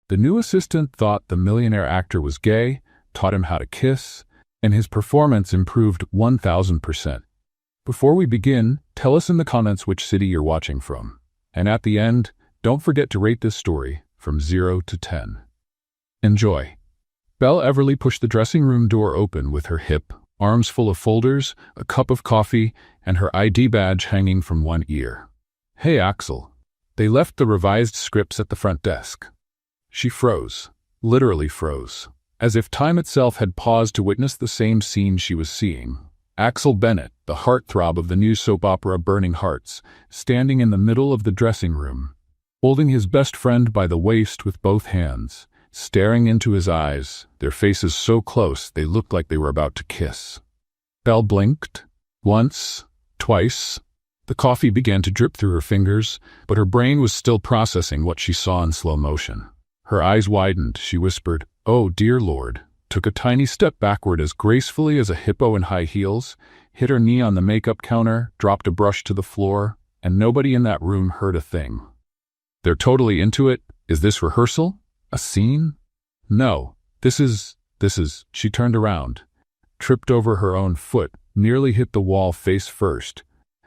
The new assistant thought the millionaire actor was gay, taught him how to kiss, and his performance improved 1000%. Before we begin, tell us in the comments which city you're watching from. And at the end, don't forget to rate this story from 0 to 10. Enjoy. Belle Everly pushed the dressing room door open with her hip, arms full of folders, a cup of coffee, and her ID badge hanging from one ear. "Hey, Axel." They left the revised scripts at the front desk. She froze, literally froze, as if time itself had paused to witness the same scene she was seeing. Axel Bennett, the heartthrob of the new soap opera Burning Hearts, standing in the middle of the dressing room, holding his best friend by the waist with both hands, staring into his eyes, their faces so close they looked like they were about to kiss. Belle blinked. Once, twice. The coffee began to drip through her fingers, but her brain was still processing what she saw in slow motion. Her eyes widened. She whispered, "Oh, dear Lord," took a tiny step backward as gracefully as a hippo in high heels, hit her knee on the makeup counter, dropped a brush to the floor, and nobody in that room heard a thing. "They're totally into it. Is this rehearsal? A scene? No, this is, she turned around, tripped over her own foot, nearly hit the wall face first,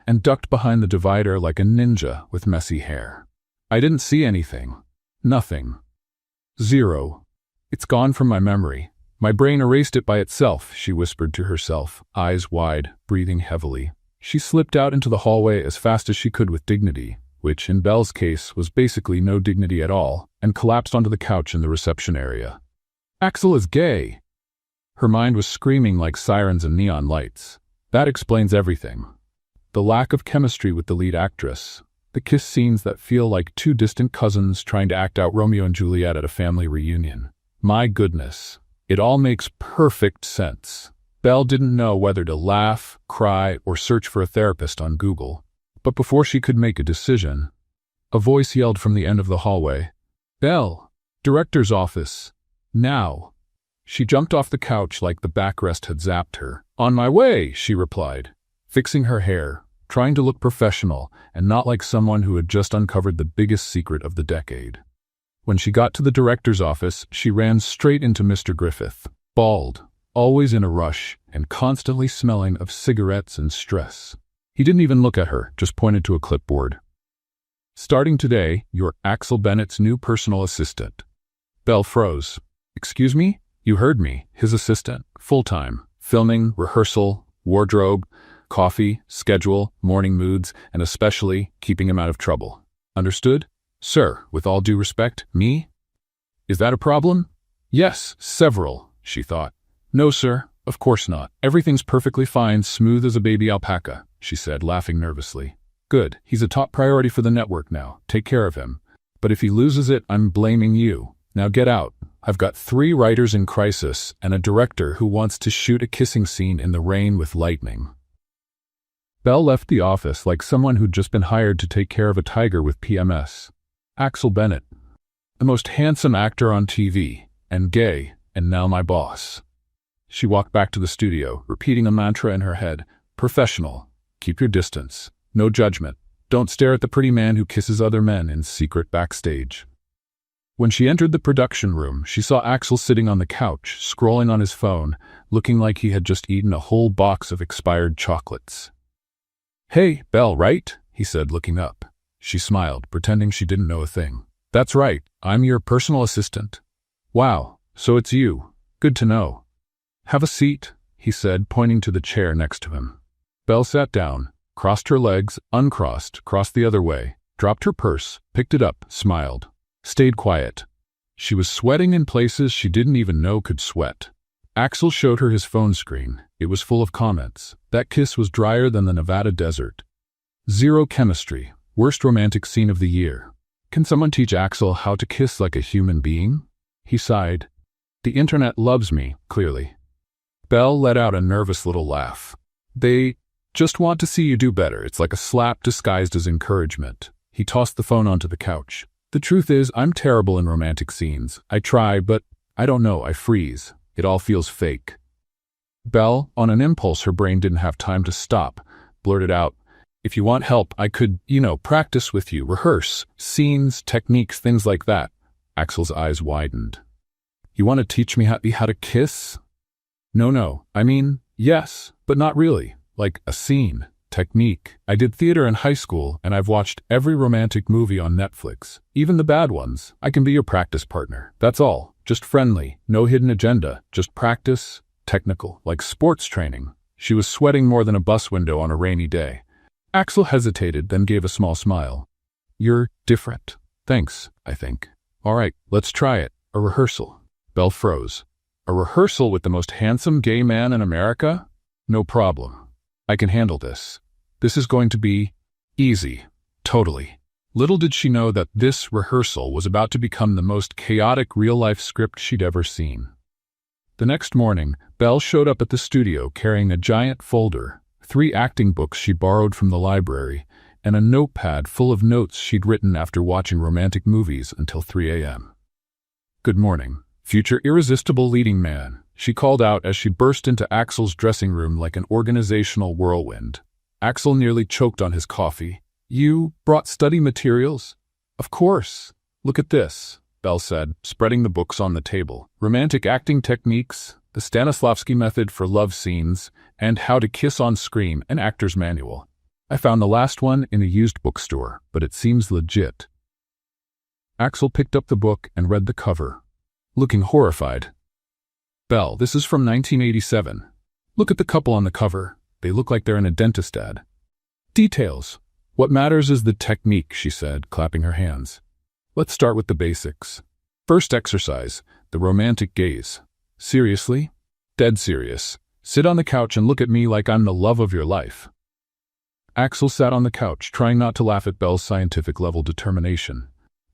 and ducked behind the divider like a ninja with messy hair. "I didn't see anything. Nothing. Zero. It's gone from my memory. My brain erased it by itself," she whispered to herself, eyes wide, breathing heavily. She slipped out into the hallway as fast as she could with dignity, which in Belle's case was basically no dignity at all, and collapsed onto the couch in the reception area. "Axel is gay!" Her mind was screaming like sirens and neon lights. That explains everything. The lack of chemistry with the lead actress, the kiss scenes that feel like two distant cousins trying to act out Romeo and Juliet at a family reunion. My goodness, it all makes perfect sense. Belle didn't know whether to laugh, cry, or search for a therapist on Google. But before she could make a decision, a voice yelled from the end of the hallway, "Belle, director's office, now." She jumped off the couch like the backrest had zapped her. "On my way," she replied, fixing her hair, trying to look professional and not like someone who had just uncovered the biggest secret of the decade. When she got to the director's office, she ran straight into Mr. Griffith, bald, always in a rush, and constantly smelling of cigarettes and stress. He didn't even look at her, just pointed to a clipboard. "Starting today, you're Axel Bennett's new personal assistant." Belle froze. "Excuse me? You heard me. His assistant, full-time, filming, rehearsal, wardrobe, coffee, schedule, morning moods, and especially keeping him out of trouble. Understood? Sir, with all due respect, me? Is that a problem?" "Yes, several," she thought. "No, sir, of course not. Everything's perfectly fine, smooth as a baby alpaca," she said, laughing nervously. "Good, he's a top priority for the network now. Take care of him. But if he loses it, I'm blaming you. Now get out. I've got 3 writers in crisis and a director who wants to shoot a kissing scene in the rain with lightning." Belle left the office like someone who'd just been hired to take care of a tiger with PMS. Axel Bennett, the most handsome actor on TV, and gay, and now my boss. She walked back to the studio, repeating a mantra in her head. Professional. Keep your distance. No judgment. Don't stare at the pretty man who kisses other men in secret backstage. When she entered the production room, she saw Axel sitting on the couch, scrolling on his phone, looking like he had just eaten a whole box of expired chocolates. "Hey, Belle, right?" he said, looking up. She smiled, pretending she didn't know a thing. "That's right. I'm your personal assistant." "Wow, so it's you. Good to know." "Have a seat," he said, pointing to the chair next to him. Belle sat down, crossed her legs, uncrossed, crossed the other way, dropped her purse, picked it up, smiled. Stayed quiet. She was sweating in places she didn't even know could sweat. Axel showed her his phone screen. It was full of comments. That kiss was drier than the Nevada desert. Zero chemistry. Worst romantic scene of the year. Can someone teach Axel how to kiss like a human being? He sighed. The internet loves me, clearly. Belle let out a nervous little laugh. They just want to see you do better. It's like a slap disguised as encouragement. He tossed the phone onto the couch. The truth is, I'm terrible in romantic scenes. I try, but I don't know, I freeze. It all feels fake. Belle, on an impulse her brain didn't have time to stop, blurted out, "If you want help, I could, practice with you, rehearse, scenes, techniques, things like that." Axel's eyes widened. You want to teach me how to kiss? No, I mean, yes, but not really. Like a scene, technique. I did theater in high school, and I've watched every romantic movie on Netflix, even the bad ones. I can be your practice partner. That's all. Just friendly, no hidden agenda, just practice, technical, like sports training. She was sweating more than a bus window on a rainy day. Axel hesitated, then gave a small smile. You're different. Thanks, I think. All right, let's try it. A rehearsal. Belle froze. A rehearsal with the most handsome gay man in America? No problem. I can handle this. This is going to be easy. Totally. Little did she know that this rehearsal was about to become the most chaotic real-life script she'd ever seen. The next morning, Belle showed up at the studio carrying a giant folder, 3 acting books she borrowed from the library, and a notepad full of notes she'd written after watching romantic movies until 3 a.m. Good morning, future irresistible leading man, she called out as she burst into Axel's dressing room like an organizational whirlwind. Axel nearly choked on his coffee. You brought study materials? Of course. Look at this, Belle said, spreading the books on the table. Romantic acting techniques, the Stanislavski method for love scenes, and how to kiss on screen, an actor's manual. I found the last one in a used bookstore, but it seems legit. Axel picked up the book and read the cover, looking horrified. Belle, this is from 1987. Look at the couple on the cover. They look like they're in a dentist ad. Details. What matters is the technique, she said, clapping her hands. Let's start with the basics. First exercise, the romantic gaze. Seriously? Dead serious. Sit on the couch and look at me like I'm the love of your life. Axel sat on the couch, trying not to laugh at Belle's scientific-level determination.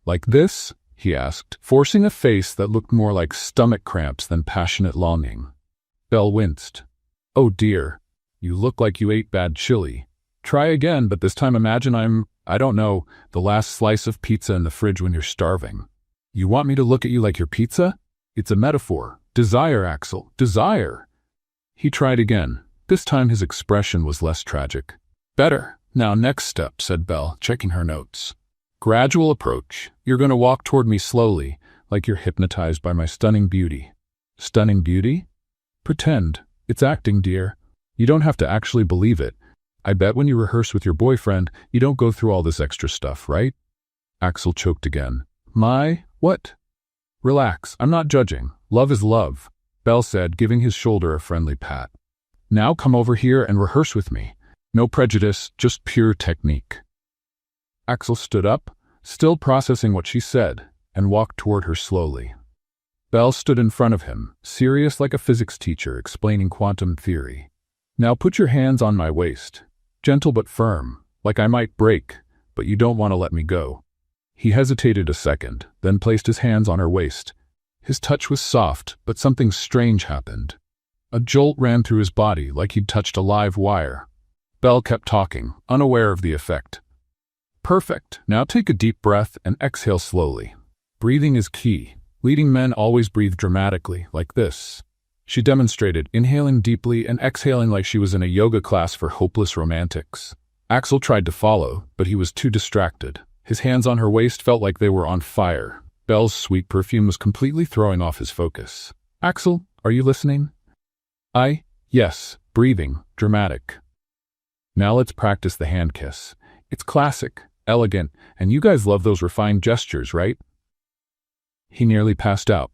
Like this? He asked, forcing a face that looked more like stomach cramps than passionate longing. Belle winced. Oh dear, you look like you ate bad chili. Try again, but this time imagine I don't know, the last slice of pizza in the fridge when you're starving. You want me to look at you like your pizza? It's a metaphor. Desire, Axel, desire. He tried again. This time his expression was less tragic. Better. Now next step, said Belle, checking her notes. Gradual approach. You're going to walk toward me slowly, like you're hypnotized by my stunning beauty. Stunning beauty? Pretend. It's acting, dear. You don't have to actually believe it. I bet when you rehearse with your boyfriend, you don't go through all this extra stuff, right? Axel choked again. What? Relax, I'm not judging. Love is love, Belle said, giving his shoulder a friendly pat. Now come over here and rehearse with me. No prejudice, just pure technique. Axel stood up, still processing what she said, and walked toward her slowly. Belle stood in front of him, serious like a physics teacher explaining quantum theory. Now put your hands on my waist, gentle but firm, like I might break, but you don't want to let me go. He hesitated a second, then placed his hands on her waist. His touch was soft, but something strange happened. A jolt ran through his body like he'd touched a live wire. Belle kept talking, unaware of the effect. Perfect. Now take a deep breath and exhale slowly. Breathing is key. Leading men always breathe dramatically, like this. She demonstrated, inhaling deeply and exhaling like she was in a yoga class for hopeless romantics. Axel tried to follow, but he was too distracted. His hands on her waist felt like they were on fire. Belle's sweet perfume was completely throwing off his focus. Axel, are you listening? Yes, breathing, dramatic. Now let's practice the hand kiss. It's classic, elegant, and you guys love those refined gestures, right? He nearly passed out.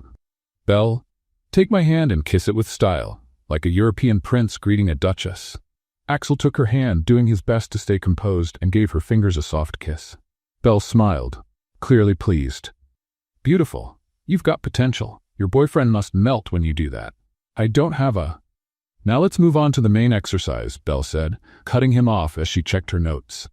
Belle, take my hand and kiss it with style, like a European prince greeting a duchess. Axel took her hand, doing his best to stay composed, and gave her fingers a soft kiss. Belle smiled, clearly pleased. Beautiful. You've got potential. Your boyfriend must melt when you do that. I don't have a... Now let's move on to the main exercise, Belle said, cutting him off as she checked her notes.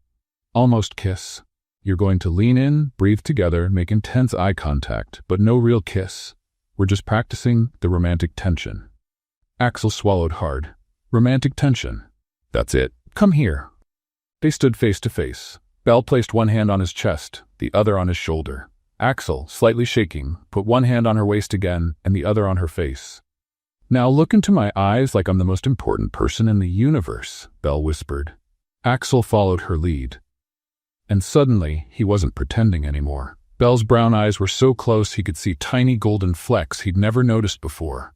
Almost kiss. You're going to lean in, breathe together, make intense eye contact, but no real kiss. We're just practicing the romantic tension. Axel swallowed hard. Romantic tension. That's it. Come here. They stood face to face. Belle placed one hand on his chest, the other on his shoulder. Axel, slightly shaking, put one hand on her waist again and the other on her face. Now look into my eyes like I'm the most important person in the universe, Belle whispered. Axel followed her lead. And suddenly, he wasn't pretending anymore. Belle's brown eyes were so close he could see tiny golden flecks he'd never noticed before.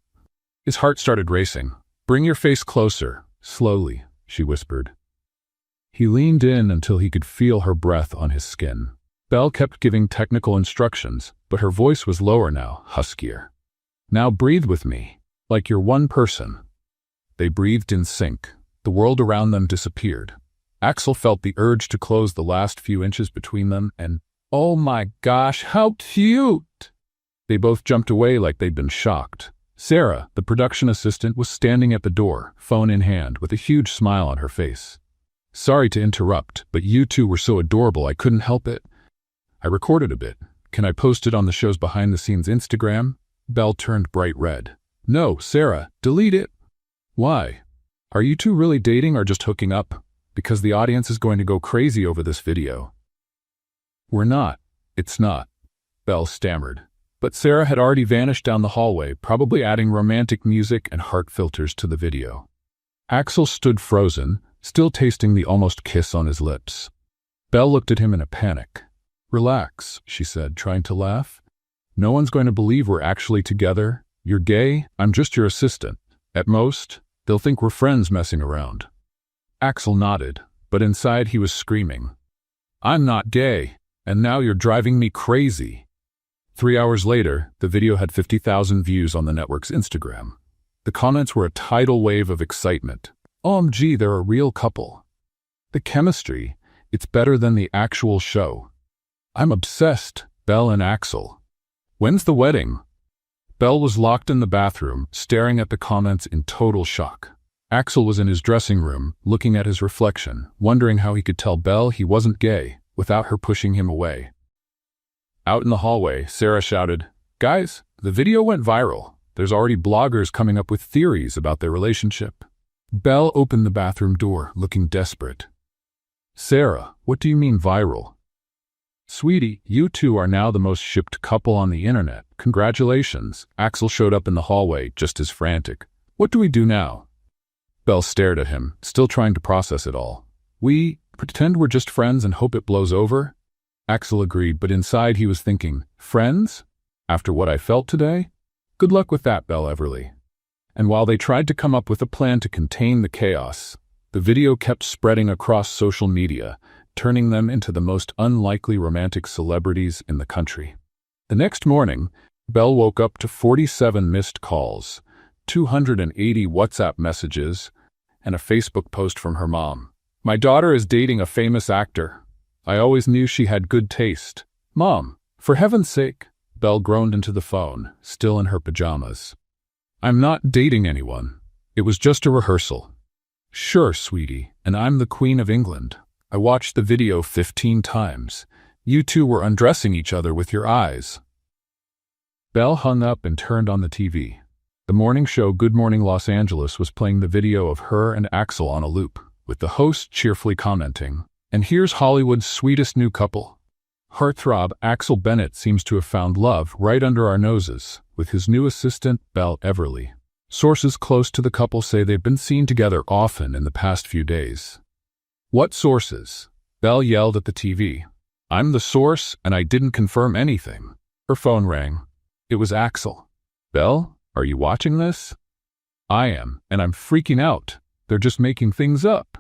His heart started racing. "Bring your face closer, slowly," she whispered. He leaned in until he could feel her breath on his skin. Belle kept giving technical instructions, but her voice was lower now, huskier. "Now breathe with me, like you're one person." They breathed in sync. The world around them disappeared. Axel felt the urge to close the last few inches between them, and "Oh my gosh, how cute!" They both jumped away like they'd been shocked. Sarah, the production assistant, was standing at the door, phone in hand, with a huge smile on her face. "Sorry to interrupt, but you two were so adorable I couldn't help it. I recorded a bit. Can I post it on the show's behind-the-scenes Instagram?" Belle turned bright red. "No, Sarah, delete it." "Why? Are you two really dating or just hooking up? Because the audience is going to go crazy over this video." "We're not. It's not," Belle stammered. But Sarah had already vanished down the hallway, probably adding romantic music and heart filters to the video. Axel stood frozen, still tasting the almost kiss on his lips. Belle looked at him in a panic. "Relax," she said, trying to laugh. "No one's going to believe we're actually together. You're gay, I'm just your assistant. At most, they'll think we're friends messing around." Axel nodded, but inside he was screaming. "I'm not gay, and now you're driving me crazy." 3 hours later, the video had 50,000 views on the network's Instagram. The comments were a tidal wave of excitement. "OMG, they're a real couple. The chemistry, it's better than the actual show. I'm obsessed, Belle and Axel. When's the wedding?" Belle was locked in the bathroom, staring at the comments in total shock. Axel was in his dressing room, looking at his reflection, wondering how he could tell Belle he wasn't gay without her pushing him away. Out in the hallway, Sarah shouted, "Guys, the video went viral. There's already bloggers coming up with theories about their relationship." Belle opened the bathroom door, looking desperate. "Sarah, what do you mean viral?" "Sweetie, you two are now the most shipped couple on the internet. Congratulations." Axel showed up in the hallway, just as frantic. "What do we do now?" Belle stared at him, still trying to process it all. "We pretend we're just friends and hope it blows over?" Axel agreed, but inside he was thinking, "Friends? After what I felt today? Good luck with that, Belle Everly." And while they tried to come up with a plan to contain the chaos, the video kept spreading across social media, turning them into the most unlikely romantic celebrities in the country. The next morning, Belle woke up to 47 missed calls, 280 WhatsApp messages, and a Facebook post from her mom. "My daughter is dating a famous actor. I always knew she had good taste. Mom, for heaven's sake." Belle groaned into the phone, still in her pajamas. "I'm not dating anyone. It was just a rehearsal." "Sure, sweetie, and I'm the Queen of England. I watched the video 15 times. You two were undressing each other with your eyes." Belle hung up and turned on the TV. The morning show Good Morning Los Angeles was playing the video of her and Axel on a loop, with the host cheerfully commenting, "And here's Hollywood's sweetest new couple. Heartthrob Axel Bennett seems to have found love right under our noses with his new assistant, Belle Everly. Sources close to the couple say they've been seen together often in the past few days." "What sources?" Belle yelled at the TV. "I'm the source, and I didn't confirm anything." Her phone rang. It was Axel. "Belle, are you watching this?" "I am, and I'm freaking out. They're just making things up."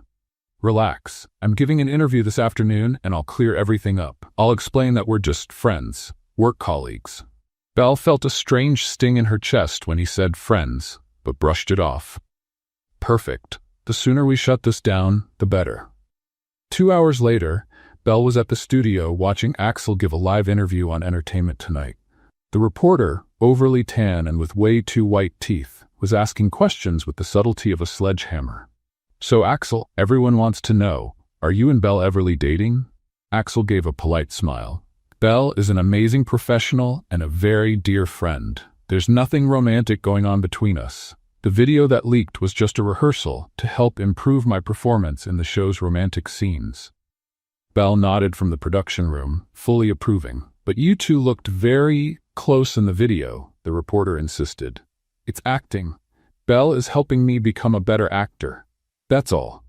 "Relax. I'm giving an interview this afternoon, and I'll clear everything up. I'll explain that we're just friends, work colleagues." Belle felt a strange sting in her chest when he said friends, but brushed it off. "Perfect. The sooner we shut this down, the better." 2 hours later, Belle was at the studio watching Axel give a live interview on Entertainment Tonight. The reporter, overly tan and with way too white teeth, was asking questions with the subtlety of a sledgehammer. "So Axel, everyone wants to know, are you and Belle Everly dating?" Axel gave a polite smile. "Belle is an amazing professional and a very dear friend. There's nothing romantic going on between us. The video that leaked was just a rehearsal to help improve my performance in the show's romantic scenes." Belle nodded from the production room, fully approving. "But you two looked very close in the video," the reporter insisted. "It's acting. Belle is helping me become a better actor. That's all."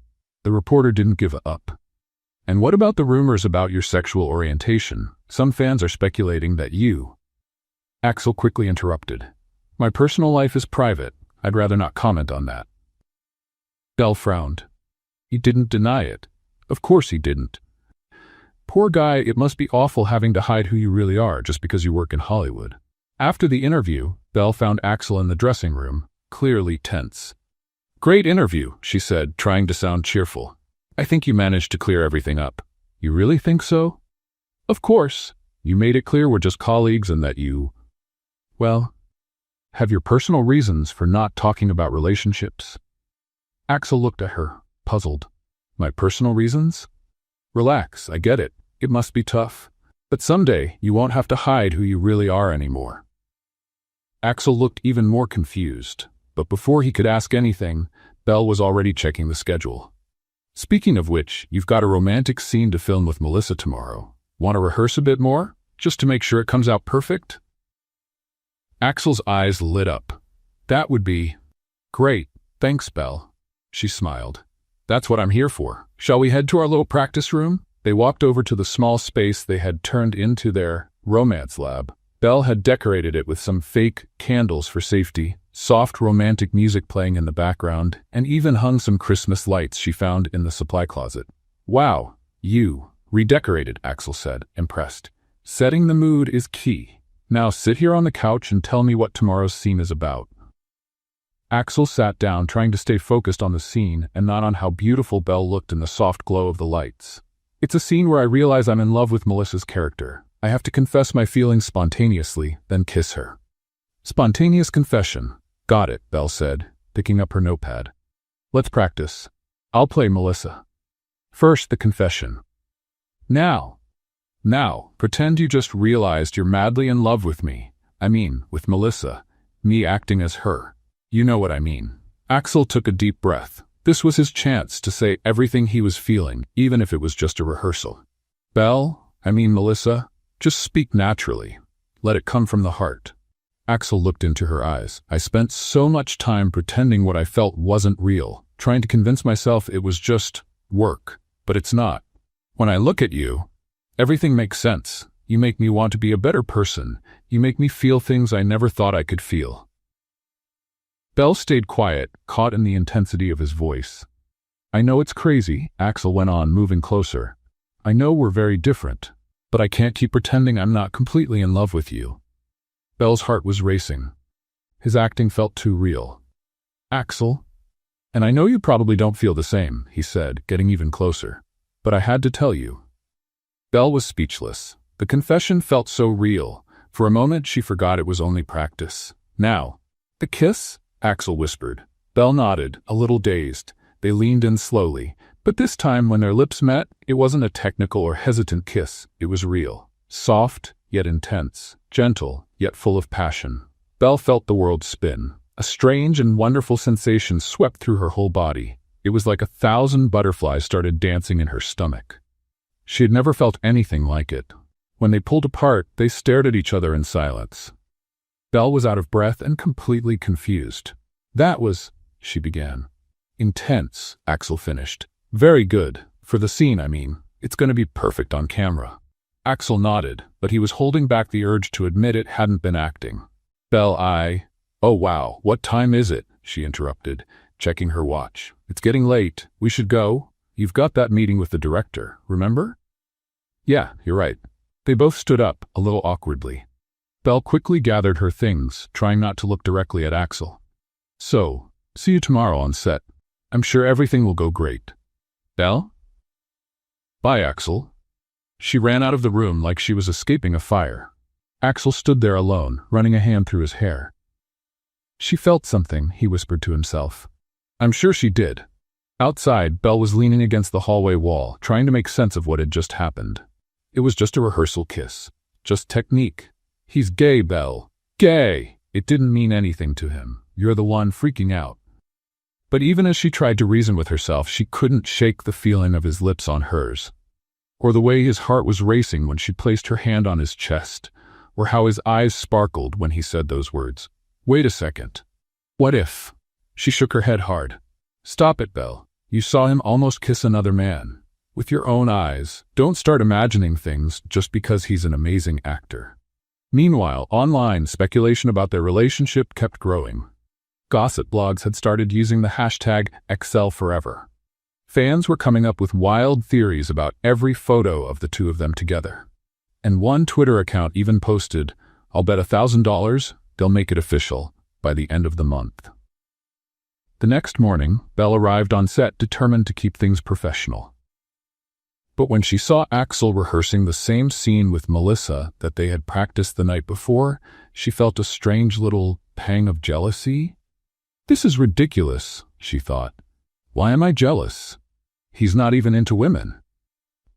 The reporter didn't give up. "And what about the rumors about your sexual orientation?" Some fans are speculating that you—" Axel quickly interrupted. "My personal life is private. I'd rather not comment on that." Belle frowned. He didn't deny it. Of course he didn't. Poor guy, it must be awful having to hide who you really are just because you work in Hollywood. After the interview, Belle found Axel in the dressing room, clearly tense. "Great interview," she said, trying to sound cheerful. "I think you managed to clear everything up." "You really think so?" "Of course. You made it clear we're just colleagues and that you, well, have your personal reasons for not talking about relationships." Axel looked at her, puzzled. "My personal reasons? Relax, I get it. It must be tough. But someday you won't have to hide who you really are anymore." Axel looked even more confused, but before he could ask anything, Belle was already checking the schedule. "Speaking of which, you've got a romantic scene to film with Melissa tomorrow. Want to rehearse a bit more, just to make sure it comes out perfect?" Axel's eyes lit up. "That would be great. Thanks, Belle." She smiled. "That's what I'm here for. Shall we head to our little practice room?" They walked over to the small space they had turned into their romance lab. Belle had decorated it with some fake candles for safety, soft romantic music playing in the background, and even hung some Christmas lights she found in the supply closet. "Wow, you redecorated," Axel said, impressed. "Setting the mood is key. Now sit here on the couch and tell me what tomorrow's scene is about." Axel sat down, trying to stay focused on the scene and not on how beautiful Belle looked in the soft glow of the lights. "It's a scene where I realize I'm in love with Melissa's character. I have to confess my feelings spontaneously, then kiss her." "Spontaneous confession. Got it," Belle said, picking up her notepad. "Let's practice. I'll play Melissa. First, the confession. Now, pretend you just realized you're madly in love with me. I mean, with Melissa. Me acting as her. You know what I mean." Axel took a deep breath. This was his chance to say everything he was feeling, even if it was just a rehearsal. Melissa, just speak naturally. Let it come from the heart." Axel looked into her eyes. "I spent so much time pretending what I felt wasn't real, trying to convince myself it was just work. But it's not. When I look at you, everything makes sense. You make me want to be a better person. You make me feel things I never thought I could feel." Belle stayed quiet, caught in the intensity of his voice. "I know it's crazy," Axel went on, moving closer. "I know we're very different, but I can't keep pretending I'm not completely in love with you." Belle's heart was racing. His acting felt too real. "Axel, and I know you probably don't feel the same," he said, getting even closer. "But I had to tell you." Belle was speechless. The confession felt so real. For a moment she forgot it was only practice. "Now, the kiss?" Axel whispered. Belle nodded, a little dazed. They leaned in slowly, but this time when their lips met, it wasn't a technical or hesitant kiss. It was real. Soft, yet intense. Gentle, yet full of passion. Belle felt the world spin. A strange and wonderful sensation swept through her whole body. It was like 1,000 butterflies started dancing in her stomach. She had never felt anything like it. When they pulled apart, they stared at each other in silence. Belle was out of breath and completely confused. "That was," she began. "Intense," Axel finished. "Very good. For the scene, I mean. It's going to be perfect on camera." Axel nodded, but he was holding back the urge to admit it hadn't been acting. "Belle, Oh wow, what time is it?" she interrupted, checking her watch. "It's getting late. We should go. You've got that meeting with the director, remember?" "Yeah, you're right." They both stood up, a little awkwardly. Belle quickly gathered her things, trying not to look directly at Axel. "So, see you tomorrow on set. I'm sure everything will go great." "Belle?" "Bye, Axel." She ran out of the room like she was escaping a fire. Axel stood there alone, running a hand through his hair. "She felt something," he whispered to himself. "I'm sure she did." Outside, Belle was leaning against the hallway wall, trying to make sense of what had just happened. It was just a rehearsal kiss. Just technique. "He's gay, Belle. Gay!" It didn't mean anything to him. You're the one freaking out. But even as she tried to reason with herself, she couldn't shake the feeling of his lips on hers. Or the way his heart was racing when she placed her hand on his chest. Or how his eyes sparkled when he said those words. "Wait a second. What if?" She shook her head hard. "Stop it, Belle. You saw him almost kiss another man. with your own eyes. Don't start imagining things just because he's an amazing actor. Meanwhile, online speculation about their relationship kept growing. Gossip blogs had started using the hashtag #XLForever. Fans were coming up with wild theories about every photo of the two of them together. And one Twitter account even posted, "I'll bet $1,000 they'll make it official by the end of the month." The next morning, Belle arrived on set determined to keep things professional. But when she saw Axel rehearsing the same scene with Melissa that they had practiced the night before, she felt a strange little pang of jealousy. "This is ridiculous," she thought. "Why am I jealous? He's not even into women."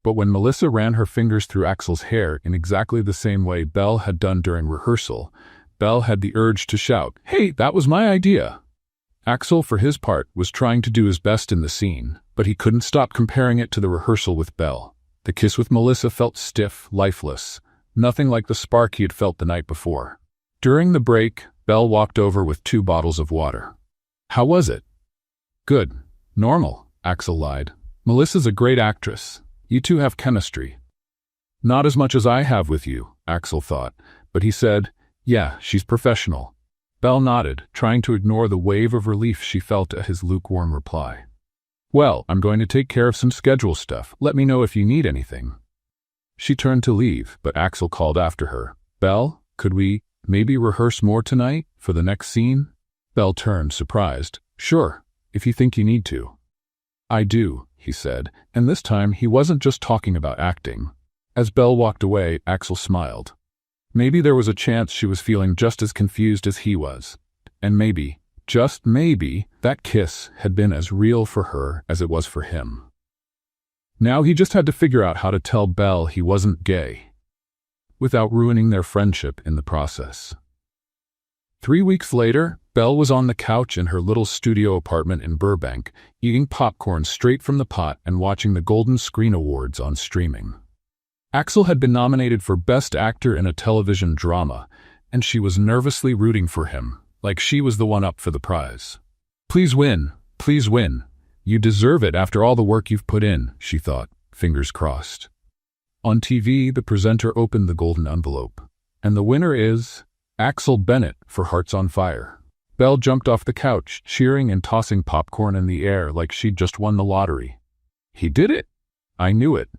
But when Melissa ran her fingers through Axel's hair in exactly the same way Belle had done during rehearsal, Belle had the urge to shout, "Hey, that was my idea!" Axel, for his part, was trying to do his best in the scene, but he couldn't stop comparing it to the rehearsal with Belle. The kiss with Melissa felt stiff, lifeless, nothing like the spark he had felt the night before. During the break, Belle walked over with 2 bottles of water. "How was it?" "Good. Normal," Axel lied. "Melissa's a great actress. You two have chemistry." "Not as much as I have with you," Axel thought, but he said, "Yeah, she's professional." Belle nodded, trying to ignore the wave of relief she felt at his lukewarm reply. "Well, I'm going to take care of some schedule stuff. Let me know if you need anything." She turned to leave, but Axel called after her. "Belle, could we maybe rehearse more tonight for the next scene?" Belle turned, surprised. "Sure, if you think you need to." "I do," he said, and this time he wasn't just talking about acting. As Belle walked away, Axel smiled. Maybe there was a chance she was feeling just as confused as he was. And maybe, just maybe, that kiss had been as real for her as it was for him. Now he just had to figure out how to tell Belle he wasn't gay, without ruining their friendship in the process. 3 weeks later, Belle was on the couch in her little studio apartment in Burbank, eating popcorn straight from the pot and watching the Golden Screen Awards on streaming. Axel had been nominated for Best Actor in a Television Drama, and she was nervously rooting for him, like she was the one up for the prize. Please win. Please win. You deserve it after all the work you've put in," she thought, fingers crossed. On TV, the presenter opened the golden envelope. And the winner is Axel Bennett for Hearts on Fire. Belle jumped off the couch, cheering and tossing popcorn in the air like she'd just won the lottery. "He did it! I knew it."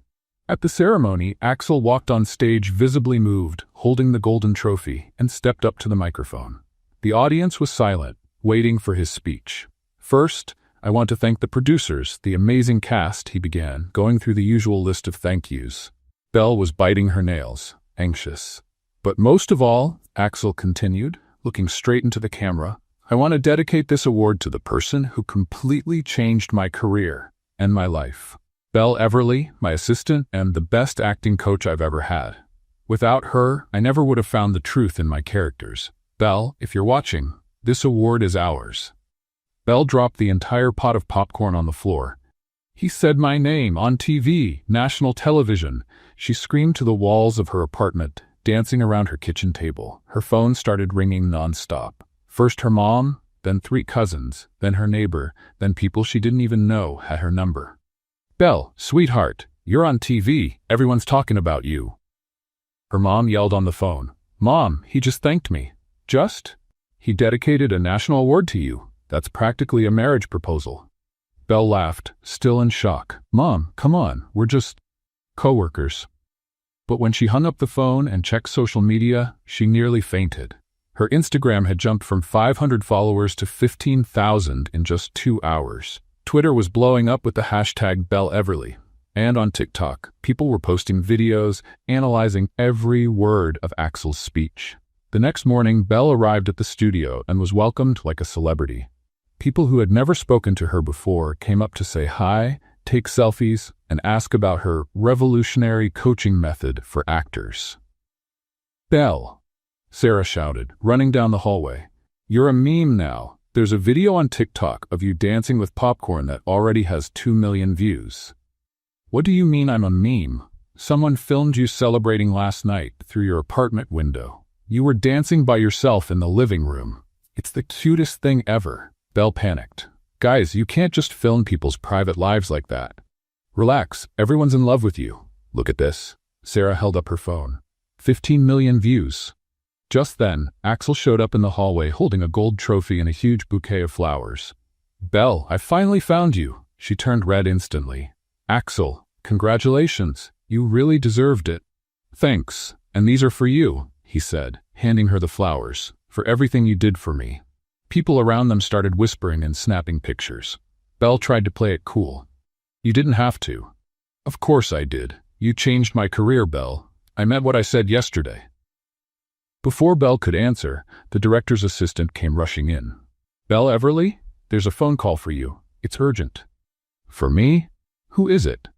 At the ceremony, Axel walked on stage visibly moved, holding the golden trophy, and stepped up to the microphone. The audience was silent, waiting for his speech. "First, I want to thank the producers, the amazing cast," he began, going through the usual list of thank yous. Belle was biting her nails, anxious. "But most of all," Axel continued, looking straight into the camera, "I want to dedicate this award to the person who completely changed my career and my life. Belle Everly, my assistant and the best acting coach I've ever had. Without her, I never would have found the truth in my characters. Belle, if you're watching, this award is ours." Belle dropped the entire pot of popcorn on the floor. "He said my name on TV, national television," she screamed to the walls of her apartment, dancing around her kitchen table. Her phone started ringing nonstop. First her mom, then 3 cousins, then her neighbor, then people she didn't even know had her number. "Belle, sweetheart, you're on TV. Everyone's talking about you." Her mom yelled on the phone. "Mom, he just thanked me." "Just? He dedicated a national award to you. That's practically a marriage proposal." Belle laughed, still in shock. "Mom, come on, we're just coworkers." But when she hung up the phone and checked social media, she nearly fainted. Her Instagram had jumped from 500 followers to 15,000 in just 2 hours. Twitter was blowing up with the hashtag Belle Everly. And on TikTok, people were posting videos, analyzing every word of Axel's speech. The next morning, Belle arrived at the studio and was welcomed like a celebrity. People who had never spoken to her before came up to say hi, take selfies, and ask about her revolutionary coaching method for actors. "Belle," Sarah shouted, running down the hallway. "You're a meme now. There's a video on TikTok of you dancing with popcorn that already has 2 million views." "What do you mean I'm a meme? Someone filmed you celebrating last night through your apartment window. You were dancing by yourself in the living room. It's the cutest thing ever." Belle panicked. "Guys, you can't just film people's private lives like that." Relax, everyone's in love with you. Look at this. Sarah held up her phone. 15 million views. Just then, Axel showed up in the hallway holding a gold trophy and a huge bouquet of flowers. Belle, I finally found you. She turned red instantly. Axel, congratulations. You really deserved it. Thanks, and these are for you, he said, handing her the flowers, for everything you did for me. People around them started whispering and snapping pictures. Belle tried to play it cool. You didn't have to. Of course I did. You changed my career, Belle. I meant what I said yesterday. Before Belle could answer, the director's assistant came rushing in. Belle Everly, there's a phone call for you. It's urgent. For me? Who is it?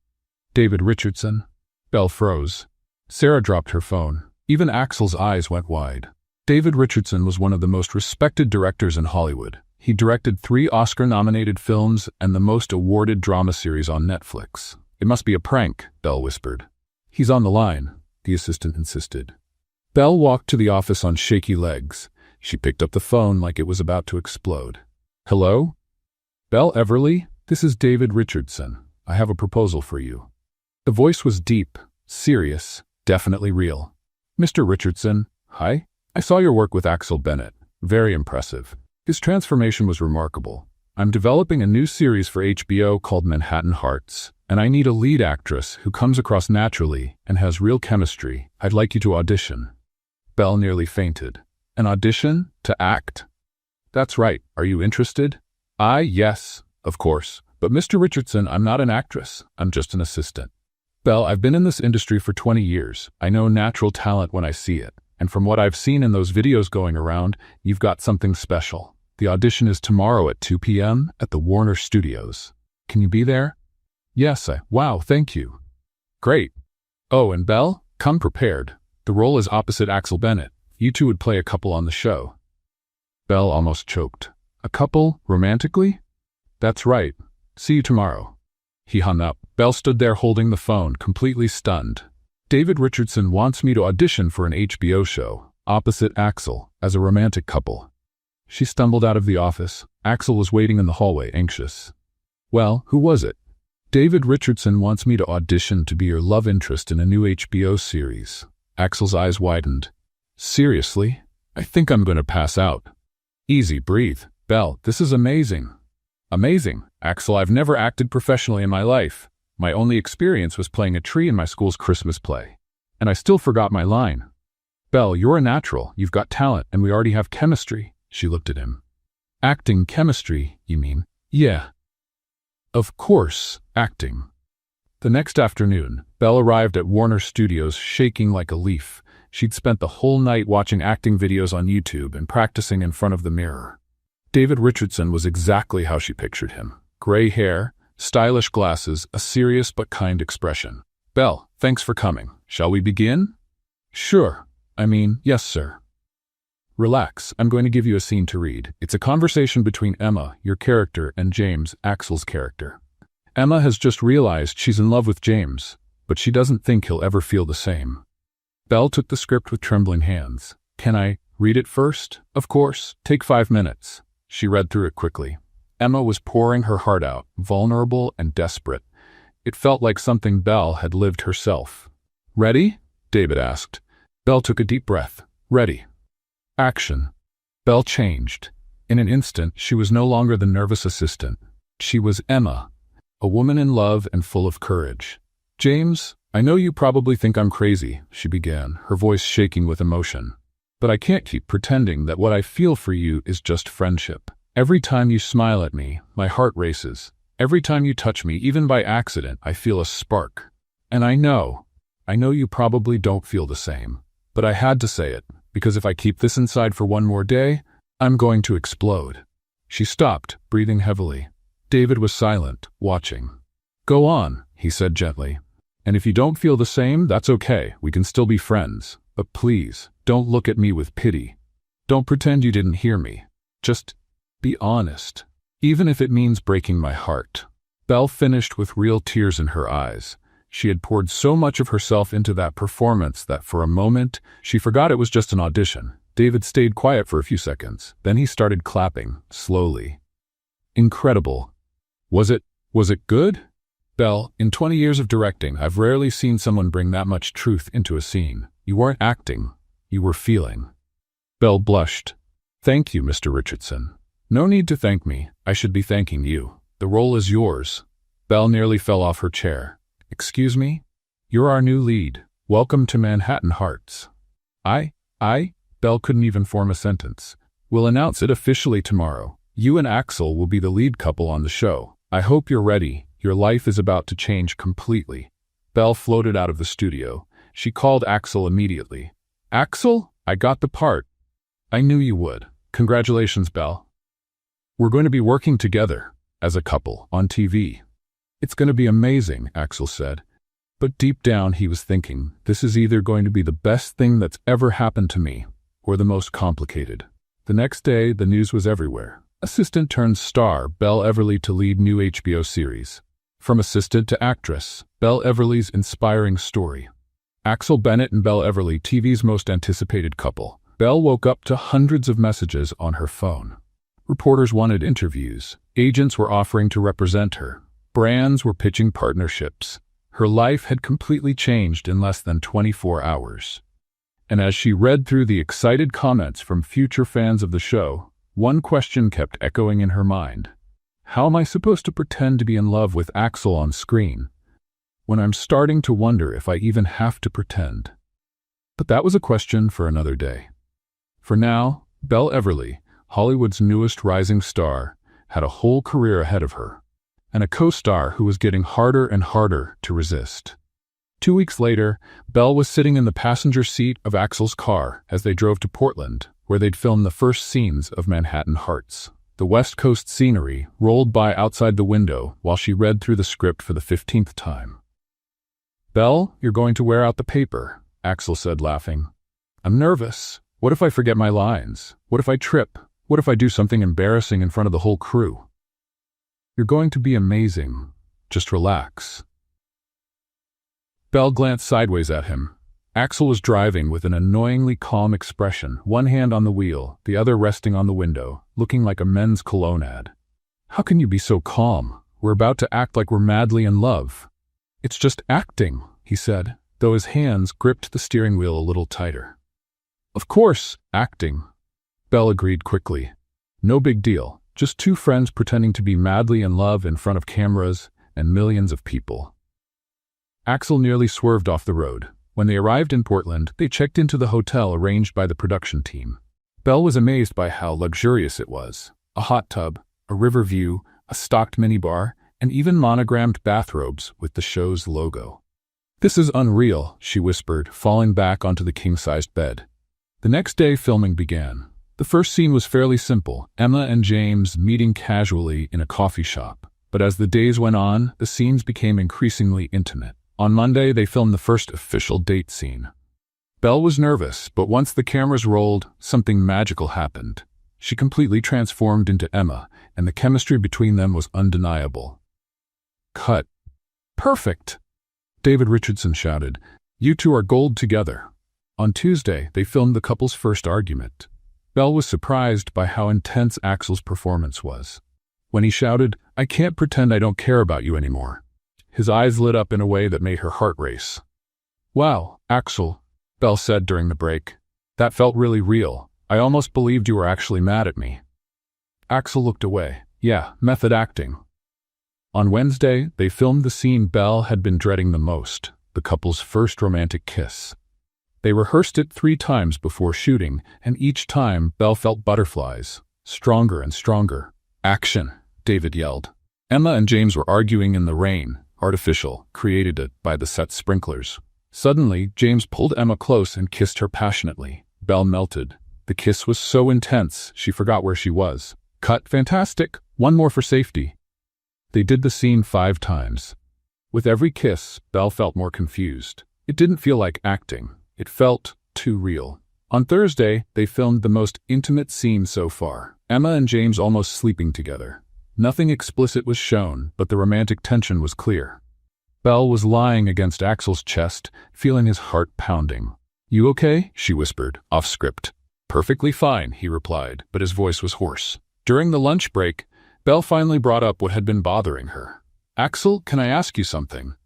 David Richardson. Belle froze. Sarah dropped her phone. Even Axel's eyes went wide. David Richardson was one of the most respected directors in Hollywood. He directed 3 Oscar-nominated films and the most awarded drama series on Netflix. It must be a prank, Belle whispered. He's on the line, the assistant insisted. Belle walked to the office on shaky legs. She picked up the phone like it was about to explode. Hello? Belle Everly, this is David Richardson. I have a proposal for you. The voice was deep, serious, definitely real. Mr. Richardson, hi. I saw your work with Axel Bennett. Very impressive. His transformation was remarkable. I'm developing a new series for HBO called Manhattan Hearts, and I need a lead actress who comes across naturally and has real chemistry. I'd like you to audition. Belle nearly fainted. An audition? To act? That's right. Are you interested? Yes, of course. But Mr. Richardson, I'm not an actress. I'm just an assistant. Belle, I've been in this industry for 20 years. I know natural talent when I see it. And from what I've seen in those videos going around, you've got something special. The audition is tomorrow at 2 p.m. at the Warner Studios. Can you be there? Yes, wow, thank you. Great. Oh, and Belle, come prepared. The role is opposite Axel Bennett. You two would play a couple on the show. Belle almost choked. A couple? Romantically? That's right. See you tomorrow. He hung up. Belle stood there holding the phone, completely stunned. David Richardson wants me to audition for an HBO show, opposite Axel, as a romantic couple. She stumbled out of the office. Axel was waiting in the hallway, anxious. Well, who was it? David Richardson wants me to audition to be your love interest in a new HBO series. Axel's eyes widened. Seriously? I think I'm going to pass out. Easy, breathe. Belle, this is amazing. Amazing. Axel, I've never acted professionally in my life. My only experience was playing a tree in my school's Christmas play. And I still forgot my line. Belle, you're a natural. You've got talent, and we already have chemistry. She looked at him. Acting chemistry, you mean? Yeah. Of course, acting. The next afternoon, Belle arrived at Warner Studios shaking like a leaf. She'd spent the whole night watching acting videos on YouTube and practicing in front of the mirror. David Richardson was exactly how she pictured him. Gray hair, stylish glasses, a serious but kind expression. Belle, thanks for coming. Shall we begin? Sure. Yes, sir. Relax, I'm going to give you a scene to read. It's a conversation between Emma, your character, and James, Axel's character. Emma has just realized she's in love with James, but she doesn't think he'll ever feel the same. Belle took the script with trembling hands. Can I read it first? Of course. Take 5 minutes. She read through it quickly. Emma was pouring her heart out, vulnerable and desperate. It felt like something Belle had lived herself. Ready? David asked. Belle took a deep breath. Ready. Action. Belle changed. In an instant, she was no longer the nervous assistant. She was Emma, a woman in love and full of courage. James, I know you probably think I'm crazy, she began, her voice shaking with emotion. But I can't keep pretending that what I feel for you is just friendship. Every time you smile at me, my heart races. Every time you touch me, even by accident, I feel a spark. And I know you probably don't feel the same. But I had to say it, because if I keep this inside for one more day, I'm going to explode. She stopped, breathing heavily. David was silent, watching. Go on, he said gently. And if you don't feel the same, that's okay. We can still be friends. But please, don't look at me with pity. Don't pretend you didn't hear me. Just be honest, even if it means breaking my heart. Belle finished with real tears in her eyes. She had poured so much of herself into that performance that for a moment, she forgot it was just an audition. David stayed quiet for a few seconds. Then he started clapping, slowly. Incredible. Was it good? Belle, in 20 years of directing, I've rarely seen someone bring that much truth into a scene. You weren't acting, you were feeling. Belle blushed. Thank you, Mr. Richardson. No need to thank me. I should be thanking you. The role is yours. Belle nearly fell off her chair. Excuse me? You're our new lead. Welcome to Manhattan Hearts. Belle couldn't even form a sentence. We'll announce it officially tomorrow. You and Axel will be the lead couple on the show. I hope you're ready. Your life is about to change completely. Belle floated out of the studio. She called Axel immediately. Axel, I got the part. I knew you would. Congratulations, Belle. We're going to be working together, as a couple, on TV. It's going to be amazing, Axel said. But deep down he was thinking, this is either going to be the best thing that's ever happened to me, or the most complicated. The next day, the news was everywhere. Assistant turned star, Belle Everly to lead new HBO series. From assistant to actress, Belle Everly's inspiring story. Axel Bennett and Belle Everly, TV's most anticipated couple. Belle woke up to hundreds of messages on her phone. Reporters wanted interviews. Agents were offering to represent her. Brands were pitching partnerships. Her life had completely changed in less than 24 hours. And as she read through the excited comments from future fans of the show, one question kept echoing in her mind. How am I supposed to pretend to be in love with Axel on screen, when I'm starting to wonder if I even have to pretend? But that was a question for another day. For now, Belle Everly, Hollywood's newest rising star, had a whole career ahead of her, and a co-star who was getting harder and harder to resist. 2 weeks later, Belle was sitting in the passenger seat of Axel's car as they drove to Portland, where they'd filmed the first scenes of Manhattan Hearts. The West Coast scenery rolled by outside the window while she read through the script for the 15th time. Belle, you're going to wear out the paper, Axel said, laughing. I'm nervous. What if I forget my lines? What if I trip? What if I do something embarrassing in front of the whole crew? You're going to be amazing. Just relax. Belle glanced sideways at him. Axel was driving with an annoyingly calm expression, one hand on the wheel, the other resting on the window, looking like a men's cologne ad. How can you be so calm? We're about to act like we're madly in love. It's just acting, he said, though his hands gripped the steering wheel a little tighter. Of course, acting. Belle agreed quickly. No big deal, just two friends pretending to be madly in love in front of cameras and millions of people. Axel nearly swerved off the road. When they arrived in Portland, they checked into the hotel arranged by the production team. Belle was amazed by how luxurious it was. A hot tub, a river view, a stocked minibar, and even monogrammed bathrobes with the show's logo. This is unreal, she whispered, falling back onto the king-sized bed. The next day, filming began. The first scene was fairly simple, Emma and James meeting casually in a coffee shop. But as the days went on, the scenes became increasingly intimate. On Monday, they filmed the first official date scene. Belle was nervous, but once the cameras rolled, something magical happened. She completely transformed into Emma, and the chemistry between them was undeniable. Cut. Perfect! David Richardson shouted. You two are gold together. On Tuesday, they filmed the couple's first argument. Belle was surprised by how intense Axel's performance was. When he shouted, I can't pretend I don't care about you anymore. His eyes lit up in a way that made her heart race. Wow, Axel, Belle said during the break. That felt really real. I almost believed you were actually mad at me. Axel looked away. Yeah, method acting. On Wednesday, they filmed the scene Belle had been dreading the most, the couple's first romantic kiss. They rehearsed it 3 times before shooting, and each time Belle felt butterflies, stronger and stronger. Action, David yelled. Emma and James were arguing in the rain, artificial, created by the set's sprinklers. Suddenly, James pulled Emma close and kissed her passionately. Belle melted. The kiss was so intense, she forgot where she was. Cut. Fantastic. One more for safety. They did the scene 5 times. With every kiss, Belle felt more confused. It didn't feel like acting. It felt too real. On Thursday, they filmed the most intimate scene so far. Emma and James almost sleeping together. Nothing explicit was shown, but the romantic tension was clear. Belle was lying against Axel's chest, feeling his heart pounding. You okay? She whispered, off script. Perfectly fine, he replied, but his voice was hoarse. During the lunch break, Belle finally brought up what had been bothering her. Axel, can I ask you something?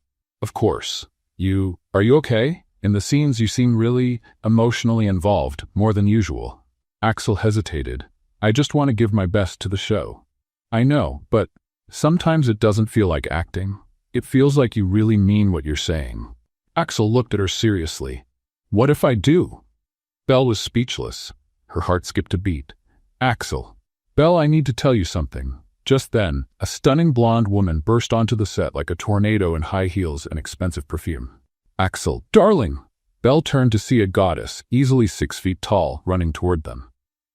Of course. Are you okay? In the scenes you seem really emotionally involved, more than usual. Axel hesitated. I just want to give my best to the show. I know, but sometimes it doesn't feel like acting. It feels like you really mean what you're saying. Axel looked at her seriously. What if I do? Belle was speechless. Her heart skipped a beat. Axel. Belle, I need to tell you something. Just then, a stunning blonde woman burst onto the set like a tornado in high heels and expensive perfume. Axel, darling! Belle turned to see a goddess, easily 6 feet tall, running toward them.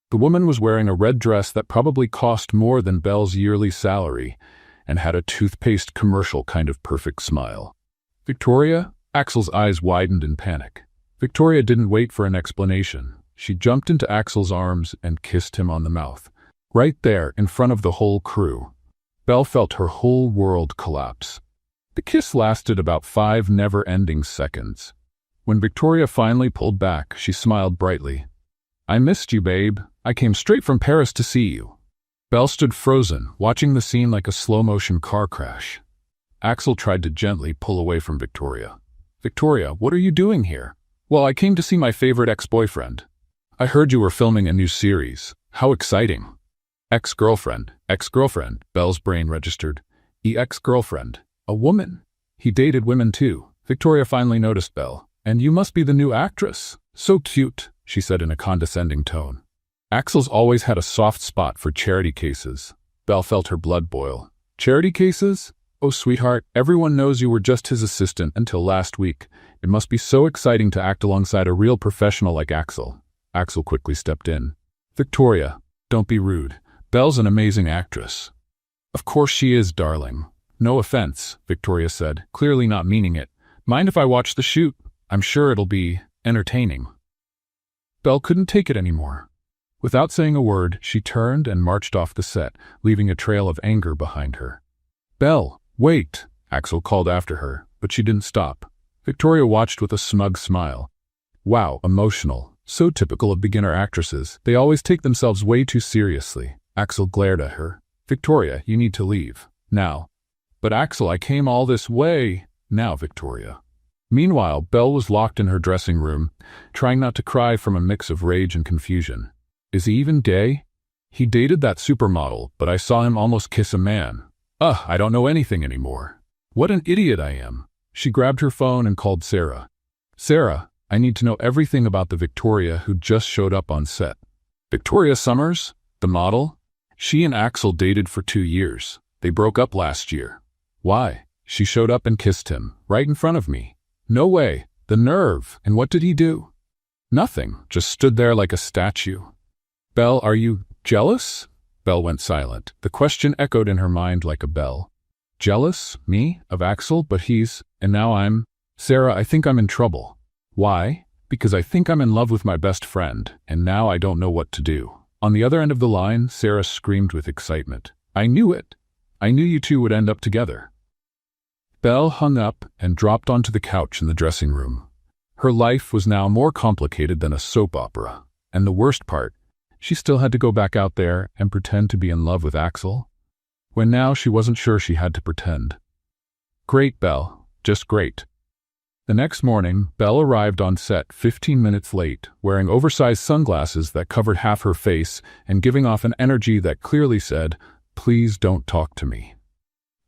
The woman was wearing a red dress that probably cost more than Belle's yearly salary and had a toothpaste commercial kind of perfect smile. Victoria? Axel's eyes widened in panic. Victoria didn't wait for an explanation. She jumped into Axel's arms and kissed him on the mouth. Right there, in front of the whole crew. Belle felt her whole world collapse. The kiss lasted about 5 never-ending seconds. When Victoria finally pulled back, she smiled brightly. I missed you, babe. I came straight from Paris to see you. Belle stood frozen, watching the scene like a slow-motion car crash. Axel tried to gently pull away from Victoria. Victoria, what are you doing here? Well, I came to see my favorite ex-boyfriend. I heard you were filming a new series. How exciting. Ex-girlfriend, Belle's brain registered. Ex-girlfriend, a woman. He dated women too. Victoria finally noticed Belle. And you must be the new actress. So cute, she said in a condescending tone. Axel's always had a soft spot for charity cases. Belle felt her blood boil. Charity cases? Oh, sweetheart, everyone knows you were just his assistant until last week. It must be so exciting to act alongside a real professional like Axel. Axel quickly stepped in. Victoria, don't be rude. Belle's an amazing actress. Of course she is, darling. No offense, Victoria said, clearly not meaning it. Mind if I watch the shoot? I'm sure it'll be entertaining. Belle couldn't take it anymore. Without saying a word, she turned and marched off the set, leaving a trail of anger behind her. Belle, wait, Axel called after her, but she didn't stop. Victoria watched with a smug smile. Wow, emotional. So typical of beginner actresses. They always take themselves way too seriously. Axel glared at her. Victoria, you need to leave. Now. But Axel, I came all this way. Now, Victoria. Meanwhile, Belle was locked in her dressing room, trying not to cry from a mix of rage and confusion. Is he even gay? He dated that supermodel, but I saw him almost kiss a man. I don't know anything anymore. What an idiot I am. She grabbed her phone and called Sarah. Sarah, I need to know everything about the Victoria who just showed up on set. Victoria Summers? The model? She and Axel dated for 2 years. They broke up last year. Why? She showed up and kissed him, right in front of me. No way. The nerve. And what did he do? Nothing. Just stood there like a statue. Belle, are you jealous? Belle went silent. The question echoed in her mind like a bell. Jealous? Me? Of Axel? But and now I'm... Sarah, I think I'm in trouble. Why? Because I think I'm in love with my best friend, and now I don't know what to do. On the other end of the line, Sarah screamed with excitement. I knew it. I knew you two would end up together. Belle hung up and dropped onto the couch in the dressing room. Her life was now more complicated than a soap opera. And the worst part, she still had to go back out there and pretend to be in love with Axel, when now she wasn't sure she had to pretend. Great, Belle. Just great. The next morning, Belle arrived on set 15 minutes late, wearing oversized sunglasses that covered half her face and giving off an energy that clearly said, "Please don't talk to me."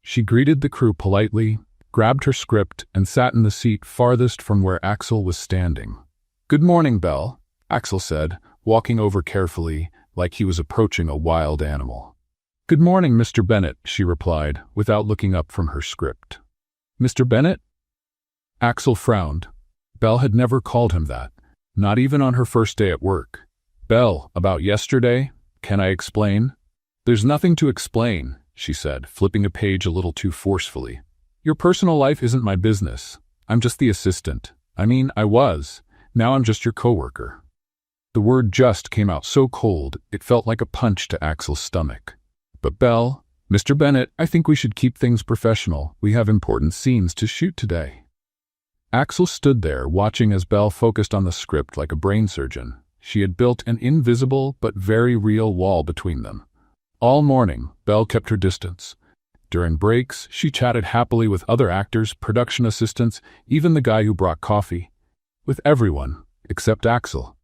She greeted the crew politely, grabbed her script, and sat in the seat farthest from where Axel was standing. Good morning, Belle, Axel said, walking over carefully, like he was approaching a wild animal. Good morning, Mr. Bennett, she replied, without looking up from her script. Mr. Bennett? Axel frowned. Belle had never called him that, not even on her first day at work. Belle, about yesterday? Can I explain? There's nothing to explain, she said, flipping a page a little too forcefully. Your personal life isn't my business. I'm just the assistant. I was. Now I'm just your coworker. The word just came out so cold, it felt like a punch to Axel's stomach. But Belle, Mr. Bennett, I think we should keep things professional. We have important scenes to shoot today. Axel stood there, watching as Belle focused on the script like a brain surgeon. She had built an invisible but very real wall between them. All morning, Belle kept her distance. During breaks, she chatted happily with other actors, production assistants, even the guy who brought coffee. With everyone, except Axel.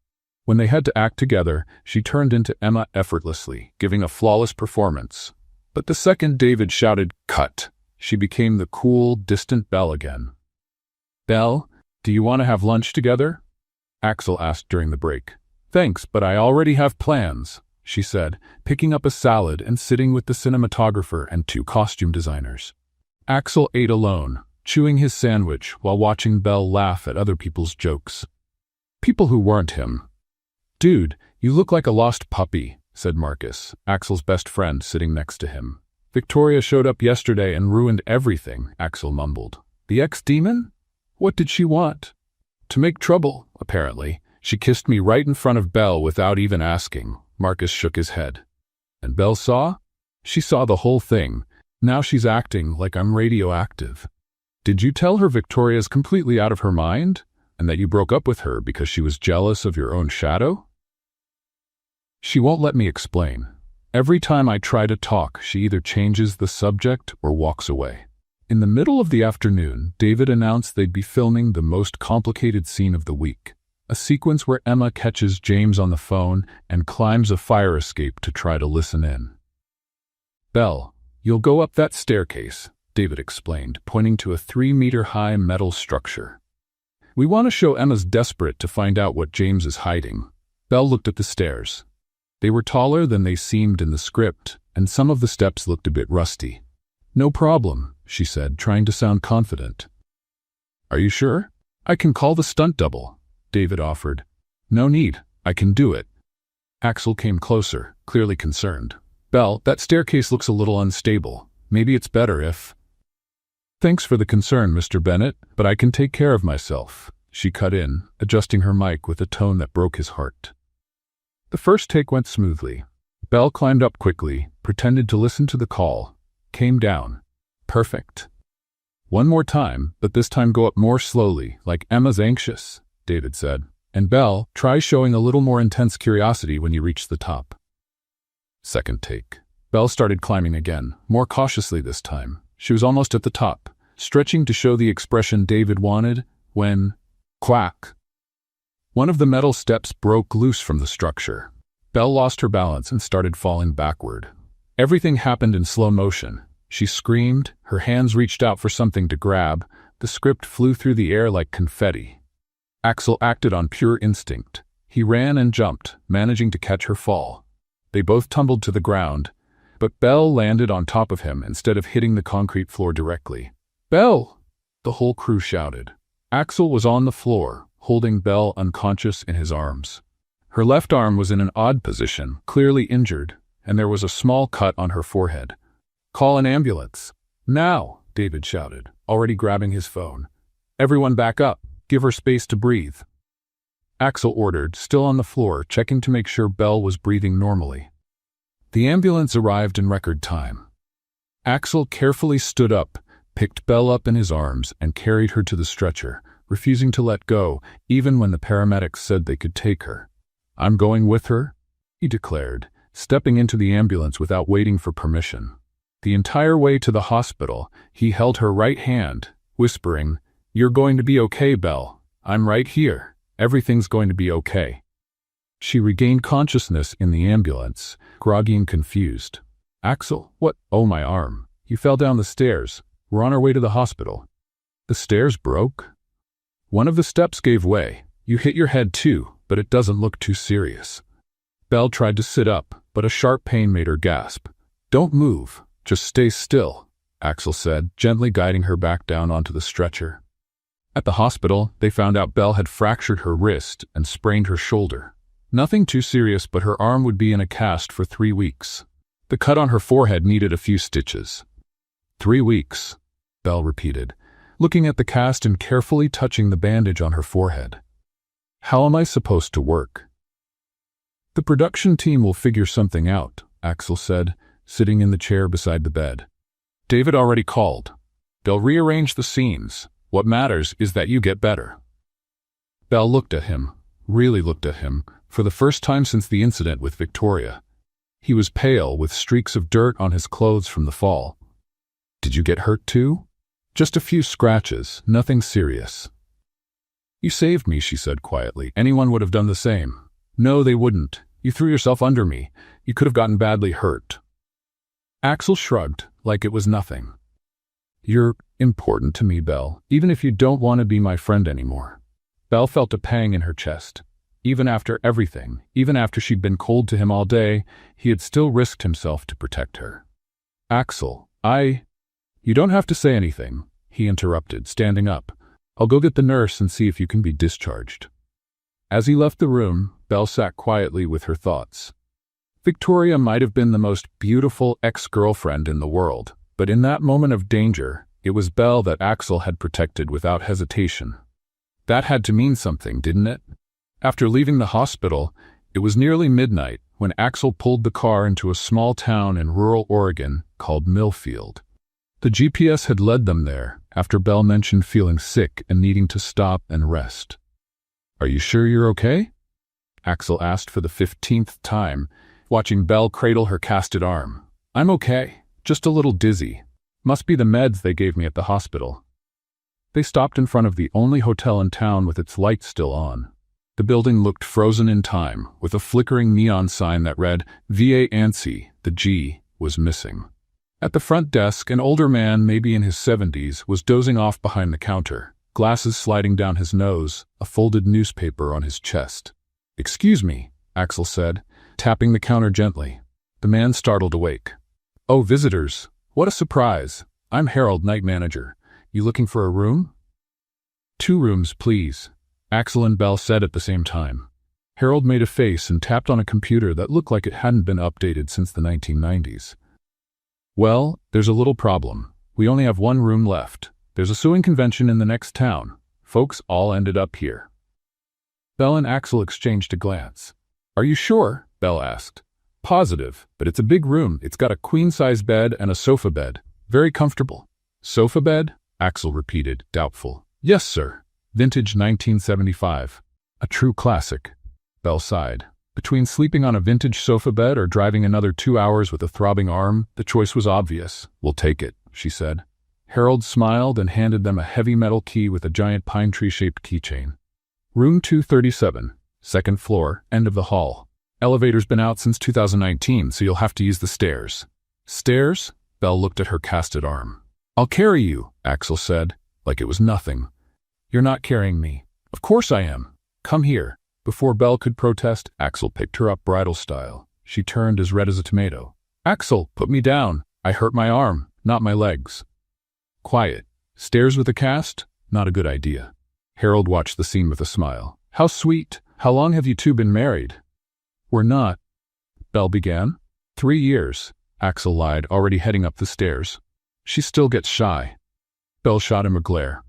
When they had to act together, she turned into Emma effortlessly, giving a flawless performance. But the second David shouted, "Cut!" she became the cool, distant Belle again. "Belle, do you want to have lunch together?" Axel asked during the break. "Thanks, but I already have plans," she said, picking up a salad and sitting with the cinematographer and 2 costume designers. Axel ate alone, chewing his sandwich while watching Belle laugh at other people's jokes. People who weren't him. "Dude, you look like a lost puppy," said Marcus, Axel's best friend, sitting next to him. "Victoria showed up yesterday and ruined everything," Axel mumbled. "The ex-demon? What did she want?" "To make trouble, apparently. She kissed me right in front of Belle without even asking." Marcus shook his head. "And Belle saw?" "She saw the whole thing. Now she's acting like I'm radioactive." "Did you tell her Victoria's completely out of her mind? And that you broke up with her because she was jealous of your own shadow?" "She won't let me explain. Every time I try to talk, she either changes the subject or walks away." In the middle of the afternoon, David announced they'd be filming the most complicated scene of the week, a sequence where Emma catches James on the phone and climbs a fire escape to try to listen in. "Belle, you'll go up that staircase," David explained, pointing to a 3-meter-high metal structure. "We want to show Emma's desperate to find out what James is hiding." Belle looked at the stairs. They were taller than they seemed in the script, and some of the steps looked a bit rusty. "No problem," she said, trying to sound confident. "Are you sure? I can call the stunt double," David offered. "No need, I can do it." Axel came closer, clearly concerned. "Belle, that staircase looks a little unstable. Maybe it's better if—" "Thanks for the concern, Mr. Bennett, but I can take care of myself," she cut in, adjusting her mic with a tone that broke his heart. The first take went smoothly. Belle climbed up quickly, pretended to listen to the call, came down. "Perfect." "One more time, but this time go up more slowly, like Emma's anxious," David said. "And Belle, try showing a little more intense curiosity when you reach the top." Second take. Belle started climbing again, more cautiously this time. She was almost at the top, stretching to show the expression David wanted, when, quack! One of the metal steps broke loose from the structure. Belle lost her balance and started falling backward. Everything happened in slow motion. She screamed, her hands reached out for something to grab, the script flew through the air like confetti. Axel acted on pure instinct. He ran and jumped, managing to catch her fall. They both tumbled to the ground, but Belle landed on top of him instead of hitting the concrete floor directly. "Belle!" the whole crew shouted. Axel was on the floor, holding Belle unconscious in his arms. Her left arm was in an odd position, clearly injured, and there was a small cut on her forehead. "Call an ambulance." "Now!" David shouted, already grabbing his phone. "Everyone back up. Give her space to breathe." Axel ordered, still on the floor, checking to make sure Belle was breathing normally. The ambulance arrived in record time. Axel carefully stood up, picked Belle up in his arms, and carried her to the stretcher, refusing to let go, even when the paramedics said they could take her. "I'm going with her," he declared, stepping into the ambulance without waiting for permission. The entire way to the hospital, he held her right hand, whispering, "You're going to be okay, Belle. I'm right here. Everything's going to be okay." She regained consciousness in the ambulance, groggy and confused. "Axel, what? Oh, my arm. You fell down the stairs. We're on our way to the hospital." "The stairs broke?" "One of the steps gave way. You hit your head too, but it doesn't look too serious." Belle tried to sit up, but a sharp pain made her gasp. "Don't move. Just stay still," Axel said, gently guiding her back down onto the stretcher. At the hospital, they found out Belle had fractured her wrist and sprained her shoulder. Nothing too serious, but her arm would be in a cast for 3 weeks. The cut on her forehead needed a few stitches. 3 weeks, Belle repeated, looking at the cast and carefully touching the bandage on her forehead. "How am I supposed to work?" "The production team will figure something out," Axel said, sitting in the chair beside the bed. "David already called. They'll rearrange the scenes. What matters is that you get better." Belle looked at him, really looked at him, for the first time since the incident with Victoria. He was pale, with streaks of dirt on his clothes from the fall. Did you get hurt too? Just a few scratches, nothing serious. You saved me, she said quietly. Anyone would have done the same. No, they wouldn't. You threw yourself under me. You could have gotten badly hurt. Axel shrugged, like it was nothing. You're important to me, Belle, even if you don't want to be my friend anymore. Belle felt a pang in her chest. Even after everything, even after she'd been cold to him all day, he had still risked himself to protect her. Axel, You don't have to say anything, he interrupted, standing up. I'll go get the nurse and see if you can be discharged. As he left the room, Belle sat quietly with her thoughts. Victoria might have been the most beautiful ex-girlfriend in the world, but in that moment of danger, it was Belle that Axel had protected without hesitation. That had to mean something, didn't it? After leaving the hospital, it was nearly midnight when Axel pulled the car into a small town in rural Oregon called Millfield. The GPS had led them there after Belle mentioned feeling sick and needing to stop and rest. Are you sure you're okay? Axel asked for the 15th time, watching Belle cradle her casted arm. I'm okay, just a little dizzy. Must be the meds they gave me at the hospital. They stopped in front of the only hotel in town with its lights still on. The building looked frozen in time, with a flickering neon sign that read, VA ANSI, the G was missing. At the front desk, an older man, maybe in his 70s, was dozing off behind the counter, glasses sliding down his nose, a folded newspaper on his chest. Excuse me, Axel said, tapping the counter gently. The man startled awake. Oh, visitors. What a surprise. I'm Harold, night manager. You looking for a room? 2 rooms, please, Axel and Belle said at the same time. Harold made a face and tapped on a computer that looked like it hadn't been updated since the 1990s. Well, there's a little problem. We only have 1 room left. There's a sewing convention in the next town. Folks all ended up here. Belle and Axel exchanged a glance. Are you sure? Belle asked. Positive, but it's a big room. It's got a queen-size bed and a sofa bed. Very comfortable. Sofa bed? Axel repeated, doubtful. Yes, sir. Vintage 1975. A true classic. Belle sighed. Between sleeping on a vintage sofa bed or driving another 2 hours with a throbbing arm, the choice was obvious. We'll take it, she said. Harold smiled and handed them a heavy metal key with a giant pine tree-shaped keychain. Room 237, 2nd floor, end of the hall. Elevator's been out since 2019, so you'll have to use the stairs. Stairs? Belle looked at her casted arm. I'll carry you, Axel said, like it was nothing. You're not carrying me. Of course I am. Come here. Before Belle could protest, Axel picked her up bridal style. She turned as red as a tomato. Axel, put me down. I hurt my arm, not my legs. Quiet. Stairs with a cast? Not a good idea. Harold watched the scene with a smile. How sweet. How long have you 2 been married? We're not. Belle began. 3 years, Axel lied, already heading up the stairs. She still gets shy. Belle shot him a glare.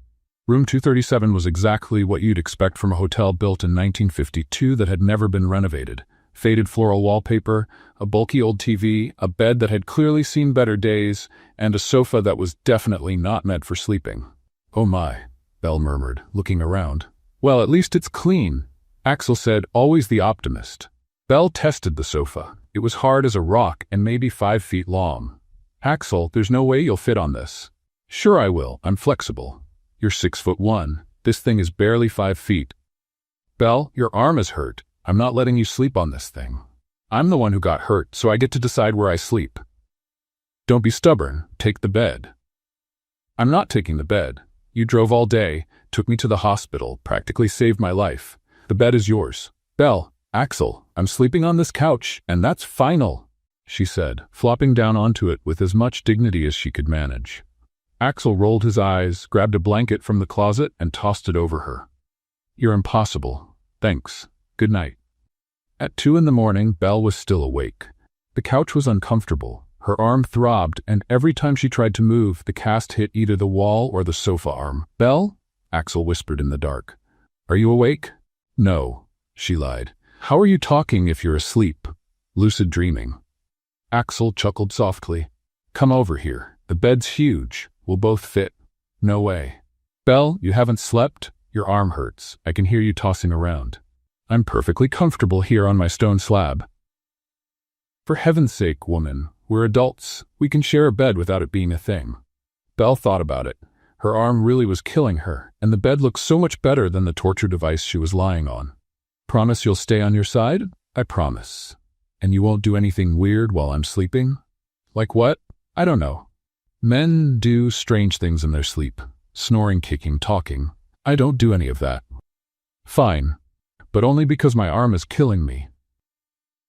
Room 237 was exactly what you'd expect from a hotel built in 1952 that had never been renovated. Faded floral wallpaper, a bulky old TV, a bed that had clearly seen better days, and a sofa that was definitely not meant for sleeping. Oh my, Belle murmured, looking around. Well, at least it's clean, Axel said, always the optimist. Belle tested the sofa. It was hard as a rock and maybe 5 feet long. Axel, there's no way you'll fit on this. Sure I will, I'm flexible. You're 6'1". This thing is barely 5 feet. Belle, your arm is hurt. I'm not letting you sleep on this thing. I'm the one who got hurt, so I get to decide where I sleep. Don't be stubborn. Take the bed. I'm not taking the bed. You drove all day, took me to the hospital, practically saved my life. The bed is yours. Belle, Axel, I'm sleeping on this couch, and that's final, she said, flopping down onto it with as much dignity as she could manage. Axel rolled his eyes, grabbed a blanket from the closet, and tossed it over her. You're impossible. Thanks. Good night. At 2 in the morning, Belle was still awake. The couch was uncomfortable. Her arm throbbed, and every time she tried to move, the cast hit either the wall or the sofa arm. Belle? Axel whispered in the dark. Are you awake? No, she lied. How are you talking if you're asleep? Lucid dreaming. Axel chuckled softly. Come over here. The bed's huge. We'll both fit. No way. Belle, you haven't slept? Your arm hurts. I can hear you tossing around. I'm perfectly comfortable here on my stone slab. For heaven's sake, woman, we're adults. We can share a bed without it being a thing. Belle thought about it. Her arm really was killing her, and the bed looked so much better than the torture device she was lying on. Promise you'll stay on your side? I promise. And you won't do anything weird while I'm sleeping? Like what? I don't know. Men do strange things in their sleep. Snoring, kicking, talking. I don't do any of that. Fine. But only because my arm is killing me.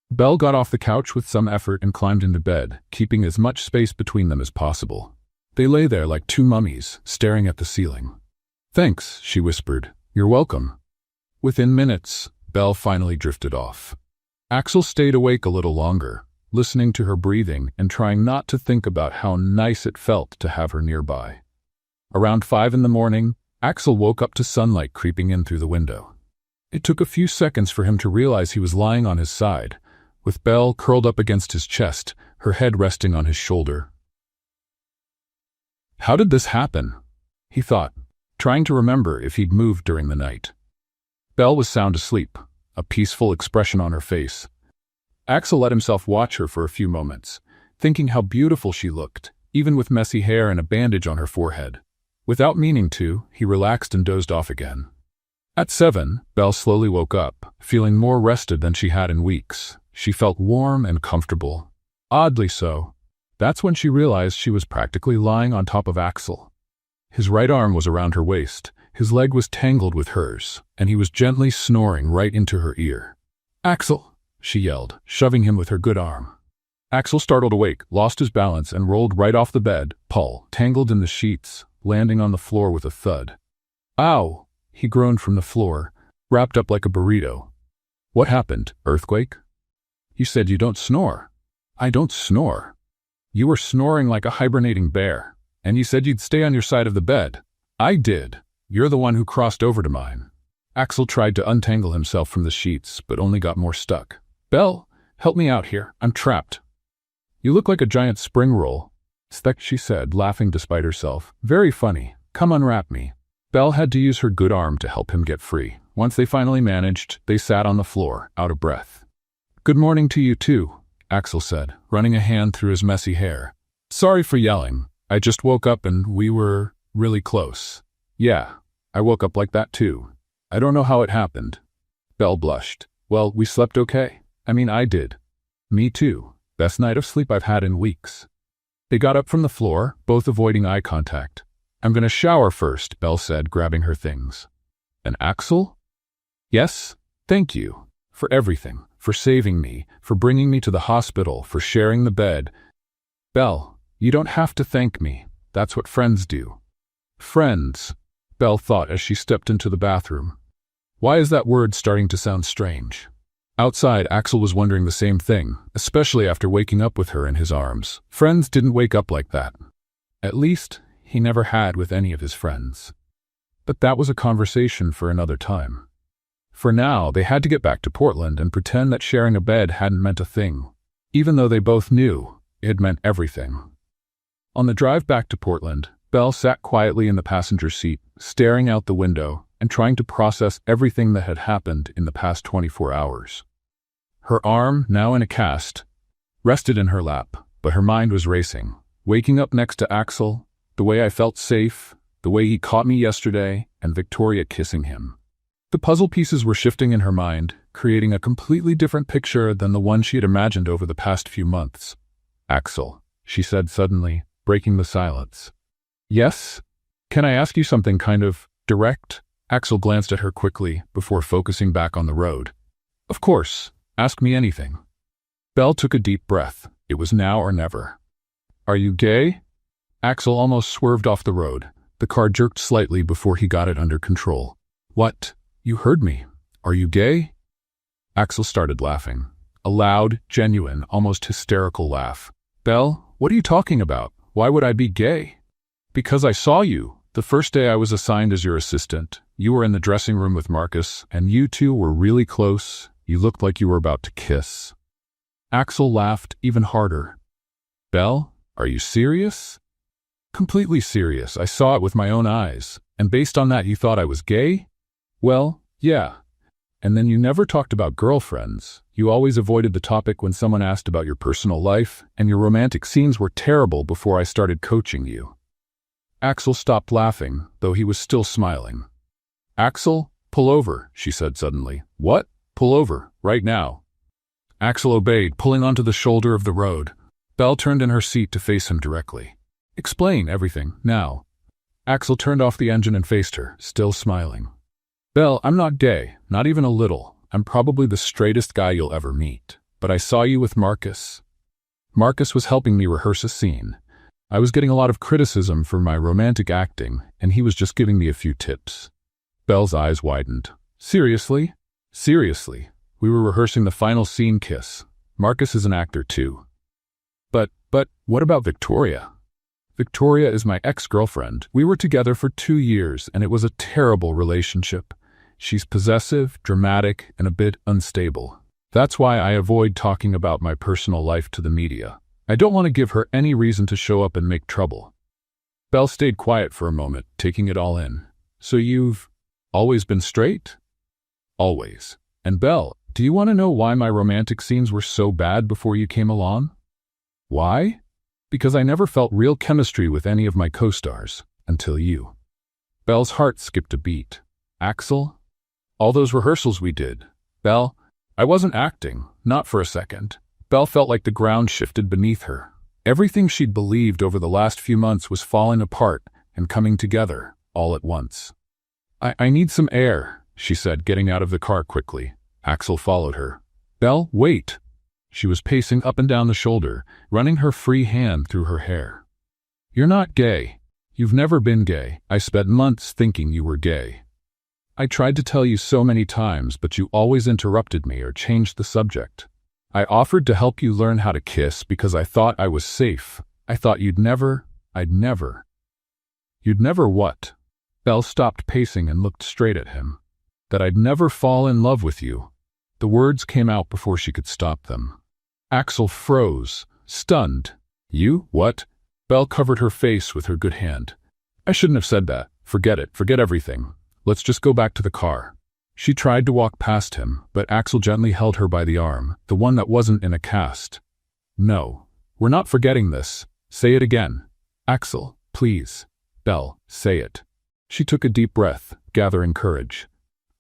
Belle got off the couch with some effort and climbed into bed, keeping as much space between them as possible. They lay there like two mummies, staring at the ceiling. Thanks, she whispered. You're welcome. Within minutes, Belle finally drifted off. Axel stayed awake a little longer, listening to her breathing and trying not to think about how nice it felt to have her nearby. Around 5 in the morning, Axel woke up to sunlight creeping in through the window. It took a few seconds for him to realize he was lying on his side, with Belle curled up against his chest, her head resting on his shoulder. How did this happen? He thought, trying to remember if he'd moved during the night. Belle was sound asleep, a peaceful expression on her face. Axel let himself watch her for a few moments, thinking how beautiful she looked, even with messy hair and a bandage on her forehead. Without meaning to, he relaxed and dozed off again. At 7, Belle slowly woke up, feeling more rested than she had in weeks. She felt warm and comfortable. Oddly so. That's when she realized she was practically lying on top of Axel. His right arm was around her waist, his leg was tangled with hers, and he was gently snoring right into her ear. Axel, she yelled, shoving him with her good arm. Axel startled awake, lost his balance, and rolled right off the bed, tangled in the sheets, landing on the floor with a thud. Ow! He groaned from the floor, wrapped up like a burrito. What happened? Earthquake? You said you don't snore. I don't snore. You were snoring like a hibernating bear, and you said you'd stay on your side of the bed. I did. You're the one who crossed over to mine. Axel tried to untangle himself from the sheets, but only got more stuck. Belle, help me out here. I'm trapped. You look like a giant spring roll, she said, laughing despite herself. Very funny. Come unwrap me. Belle had to use her good arm to help him get free. Once they finally managed, they sat on the floor, out of breath. Good morning to you too, Axel said, running a hand through his messy hair. Sorry for yelling. I just woke up and we were really close. Yeah, I woke up like that too. I don't know how it happened. Belle blushed. Well, we slept okay. I mean, I did. Me too. Best night of sleep I've had in weeks. They got up from the floor, both avoiding eye contact. I'm gonna shower first, Belle said, grabbing her things. And Axel? Yes, thank you. For everything. For saving me. For bringing me to the hospital. For sharing the bed. Belle, you don't have to thank me. That's what friends do. Friends, Belle thought as she stepped into the bathroom. Why is that word starting to sound strange? Outside, Axel was wondering the same thing, especially after waking up with her in his arms. Friends didn't wake up like that. At least, he never had with any of his friends. But that was a conversation for another time. For now, they had to get back to Portland and pretend that sharing a bed hadn't meant a thing, even though they both knew it meant everything. On the drive back to Portland, Belle sat quietly in the passenger seat, staring out the window and trying to process everything that had happened in the past 24 hours. Her arm, now in a cast, rested in her lap, but her mind was racing. Waking up next to Axel, the way I felt safe, the way he caught me yesterday, and Victoria kissing him. The puzzle pieces were shifting in her mind, creating a completely different picture than the one she had imagined over the past few months. Axel, she said suddenly, breaking the silence. Yes? Can I ask you something kind of direct? Axel glanced at her quickly before focusing back on the road. Of course, ask me anything. Belle took a deep breath. It was now or never. Are you gay? Axel almost swerved off the road. The car jerked slightly before he got it under control. What? You heard me. Are you gay? Axel started laughing. A loud, genuine, almost hysterical laugh. Belle, what are you talking about? Why would I be gay? Because I saw you. The first day I was assigned as your assistant. You were in the dressing room with Marcus, and you two were really close. You looked like you were about to kiss. Axel laughed even harder. Belle, are you serious? Completely serious. I saw it with my own eyes. And based on that, you thought I was gay? Well, yeah. And then you never talked about girlfriends. You always avoided the topic when someone asked about your personal life, and your romantic scenes were terrible before I started coaching you. Axel stopped laughing, though he was still smiling. Axel, pull over, she said suddenly. What? Pull over, right now. Axel obeyed, pulling onto the shoulder of the road. Belle turned in her seat to face him directly. Explain everything, now. Axel turned off the engine and faced her, still smiling. Belle, I'm not gay, not even a little. I'm probably the straightest guy you'll ever meet. But I saw you with Marcus. Marcus was helping me rehearse a scene. I was getting a lot of criticism for my romantic acting, and he was just giving me a few tips. Belle's eyes widened. Seriously? Seriously. We were rehearsing the final scene kiss. Marcus is an actor too. But, what about Victoria? Victoria is my ex-girlfriend. We were together for 2 years, and it was a terrible relationship. She's possessive, dramatic, and a bit unstable. That's why I avoid talking about my personal life to the media. I don't want to give her any reason to show up and make trouble. Belle stayed quiet for a moment, taking it all in. So you've always been straight? Always. And Belle, do you want to know why my romantic scenes were so bad before you came along? Why? Because I never felt real chemistry with any of my co-stars, until you. Belle's heart skipped a beat. Axel? All those rehearsals we did. Belle, I wasn't acting, not for a second. Belle felt like the ground shifted beneath her. Everything she'd believed over the last few months was falling apart and coming together, all at once. I need some air, she said, getting out of the car quickly. Axel followed her. Belle, wait. She was pacing up and down the shoulder, running her free hand through her hair. You're not gay. You've never been gay. I spent months thinking you were gay. I tried to tell you so many times, but you always interrupted me or changed the subject. I offered to help you learn how to kiss because I thought I was safe. I thought You'd never what? Belle stopped pacing and looked straight at him. That I'd never fall in love with you. The words came out before she could stop them. Axel froze, stunned. You? What? Belle covered her face with her good hand. I shouldn't have said that. Forget it. Forget everything. Let's just go back to the car. She tried to walk past him, but Axel gently held her by the arm, the one that wasn't in a cast. No, we're not forgetting this. Say it again. Axel, please. Belle, say it. She took a deep breath, gathering courage.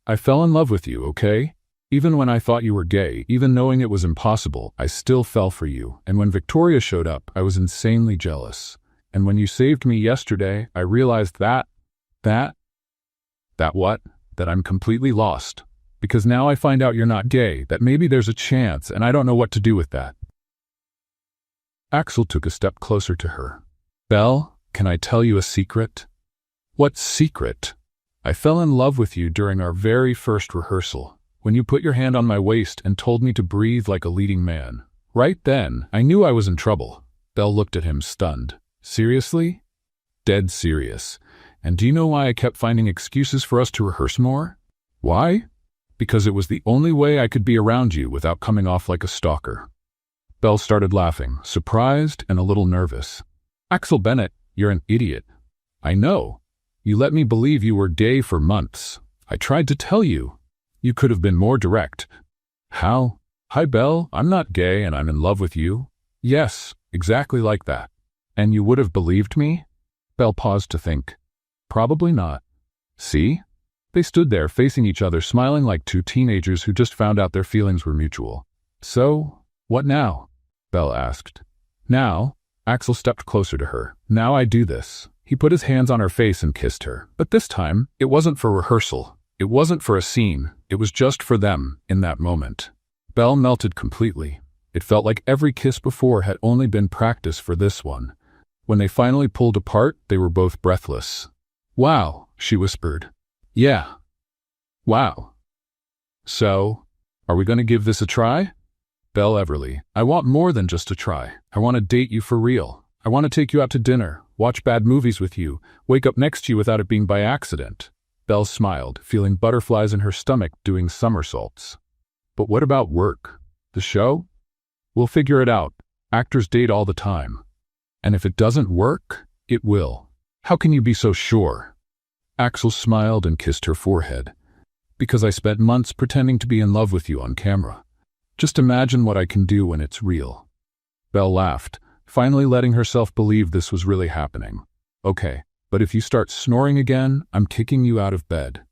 I fell in love with you, okay? Even when I thought you were gay, even knowing it was impossible, I still fell for you. And when Victoria showed up, I was insanely jealous. And when you saved me yesterday, I realized that what? That I'm completely lost. Because now I find out you're not gay, that maybe there's a chance, and I don't know what to do with that. Axel took a step closer to her. Belle, can I tell you a secret? What secret? I fell in love with you during our very first rehearsal, when you put your hand on my waist and told me to breathe like a leading man. Right then, I knew I was in trouble. Belle looked at him, stunned. Seriously? Dead serious. And do you know why I kept finding excuses for us to rehearse more? Why? Because it was the only way I could be around you without coming off like a stalker. Belle started laughing, surprised and a little nervous. Axel Bennett, you're an idiot. I know. You let me believe you were gay for months. I tried to tell you. You could have been more direct. How? Hi, Belle, I'm not gay and I'm in love with you. Yes, exactly like that. And you would have believed me? Belle paused to think. Probably not. See? They stood there facing each other, smiling like two teenagers who just found out their feelings were mutual. So, what now? Belle asked. Now? Axel stepped closer to her. Now I do this. He put his hands on her face and kissed her. But this time, it wasn't for rehearsal. It wasn't for a scene. It was just for them, in that moment. Belle melted completely. It felt like every kiss before had only been practice for this one. When they finally pulled apart, they were both breathless. Wow, she whispered. Yeah. Wow. So, are we going to give this a try? Belle Everly, I want more than just a try. I want to date you for real. I want to take you out to dinner, watch bad movies with you, wake up next to you without it being by accident. Belle smiled, feeling butterflies in her stomach doing somersaults. But what about work? The show? We'll figure it out. Actors date all the time. And if it doesn't work, it will. How can you be so sure? Axel smiled and kissed her forehead. Because I spent months pretending to be in love with you on camera. Just imagine what I can do when it's real. Belle laughed, finally letting herself believe this was really happening. Okay, But if you start snoring again, I'm kicking you out of bed.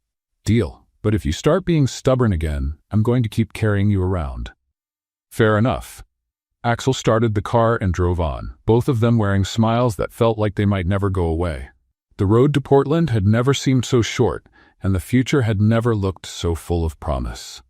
Deal. But if you start being stubborn again, I'm going to keep carrying you around. Fair enough. Axel started the car and drove on, both of them wearing smiles that felt like they might never go away. The road to Portland had never seemed so short, and the future had never looked so full of promise.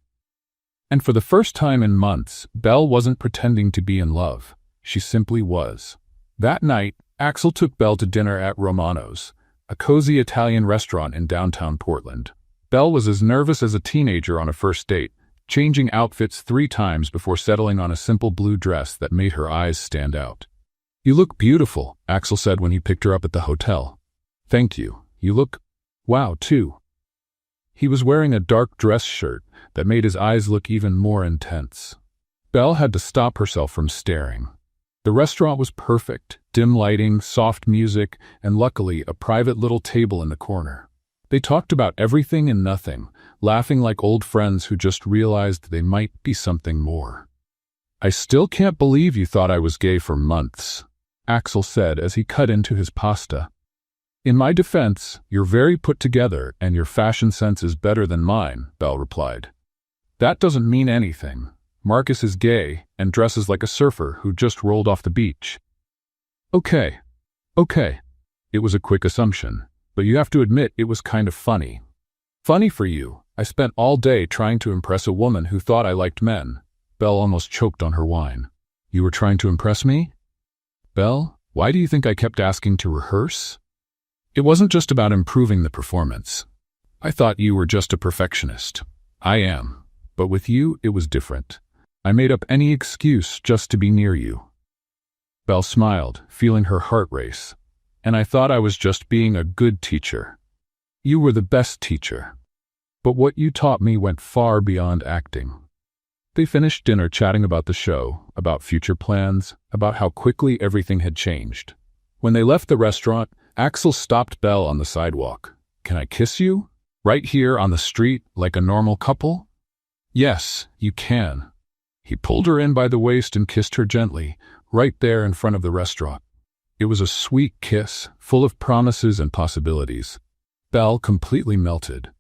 And for the first time in months, Belle wasn't pretending to be in love. She simply was. That night, Axel took Belle to dinner at Romano's, a cozy Italian restaurant in downtown Portland. Belle was as nervous as a teenager on a first date, changing outfits 3 times before settling on a simple blue dress that made her eyes stand out. "You look beautiful," Axel said when he picked her up at the hotel. "Thank you. You look, wow, too." He was wearing a dark dress shirt that made his eyes look even more intense. Belle had to stop herself from staring. The restaurant was perfect, dim lighting, soft music, and luckily a private little table in the corner. They talked about everything and nothing, laughing like old friends who just realized they might be something more. "I still can't believe you thought I was gay for months," Axel said as he cut into his pasta. "In my defense, you're very put together and your fashion sense is better than mine," Belle replied. "That doesn't mean anything. Marcus is gay and dresses like a surfer who just rolled off the beach." Okay. It was a quick assumption, but you have to admit it was kind of funny. "Funny for you. I spent all day trying to impress a woman who thought I liked men." Belle almost choked on her wine. "You were trying to impress me?" "Belle, why do you think I kept asking to rehearse?" "It wasn't just about improving the performance. I thought you were just a perfectionist. I am. But with you, it was different. I made up any excuse just to be near you." Belle smiled, feeling her heart race. "And I thought I was just being a good teacher." "You were the best teacher. But what you taught me went far beyond acting." They finished dinner chatting about the show, about future plans, about how quickly everything had changed. When they left the restaurant, Axel stopped Belle on the sidewalk. "Can I kiss you? Right here on the street, like a normal couple?" "Yes, you can." He pulled her in by the waist and kissed her gently, right there in front of the restaurant. It was a sweet kiss, full of promises and possibilities. Belle completely melted.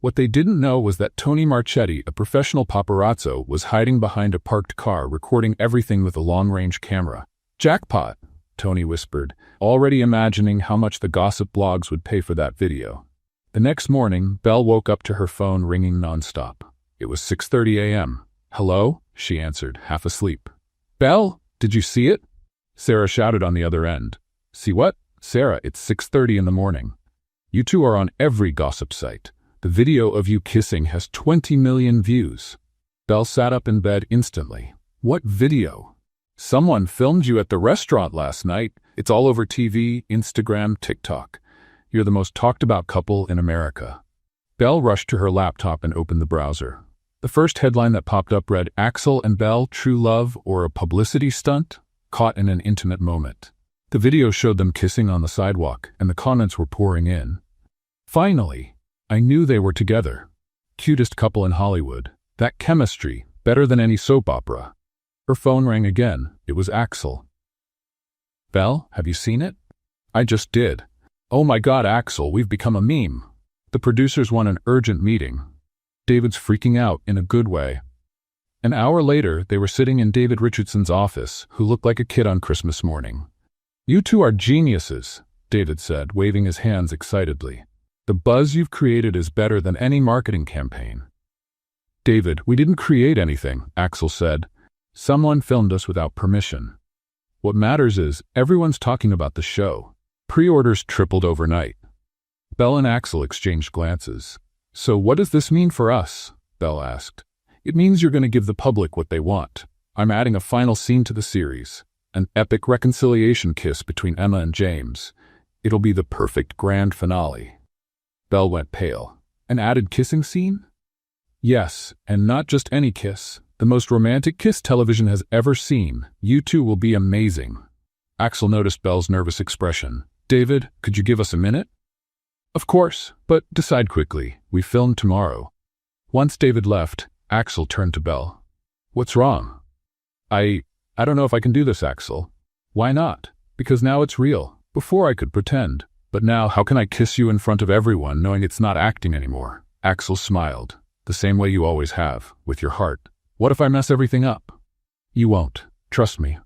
What they didn't know was that Tony Marchetti, a professional paparazzo, was hiding behind a parked car recording everything with a long-range camera. "Jackpot," Tony whispered, already imagining how much the gossip blogs would pay for that video. The next morning, Belle woke up to her phone ringing nonstop. It was 6:30 a.m. "Hello?" she answered, half asleep. "Belle, did you see it?" Sarah shouted on the other end. "See what?" "Sarah, it's 6:30 in the morning. You two are on every gossip site. The video of you kissing has 20 million views." Belle sat up in bed instantly. "What video?" "Someone filmed you at the restaurant last night. It's all over TV, Instagram, TikTok. You're the most talked about couple in America." Belle rushed to her laptop and opened the browser. The first headline that popped up read, "Axel and Belle, true love or a publicity stunt? Caught in an intimate moment." The video showed them kissing on the sidewalk, and the comments were pouring in. "Finally, I knew they were together. Cutest couple in Hollywood. That chemistry, better than any soap opera." Her phone rang again. It was Axel. "Belle, have you seen it?" "I just did." "Oh my God, Axel, we've become a meme. The producers want an urgent meeting." David's freaking out in a good way. An hour later, they were sitting in David Richardson's office, who looked like a kid on Christmas morning. "You two are geniuses," David said, waving his hands excitedly. "The buzz you've created is better than any marketing campaign." "David, we didn't create anything," Axel said. "Someone filmed us without permission. What matters is, everyone's talking about the show. Pre-orders tripled overnight." Belle and Axel exchanged glances. "So what does this mean for us?" Belle asked. "It means you're going to give the public what they want. I'm adding a final scene to the series. An epic reconciliation kiss between Emma and James. It'll be the perfect grand finale." Belle went pale. "An added kissing scene?" "Yes, and not just any kiss. The most romantic kiss television has ever seen. You two will be amazing." Axel noticed Belle's nervous expression. "David, could you give us a minute?" "Of course, but decide quickly. We film tomorrow." Once David left, Axel turned to Belle. "What's wrong?" I don't know if I can do this, Axel." "Why not?" "Because now it's real. Before I could pretend." But now, how can I kiss you in front of everyone knowing it's not acting anymore? Axel smiled, the same way you always have, with your heart. What if I mess everything up? You won't. Trust me.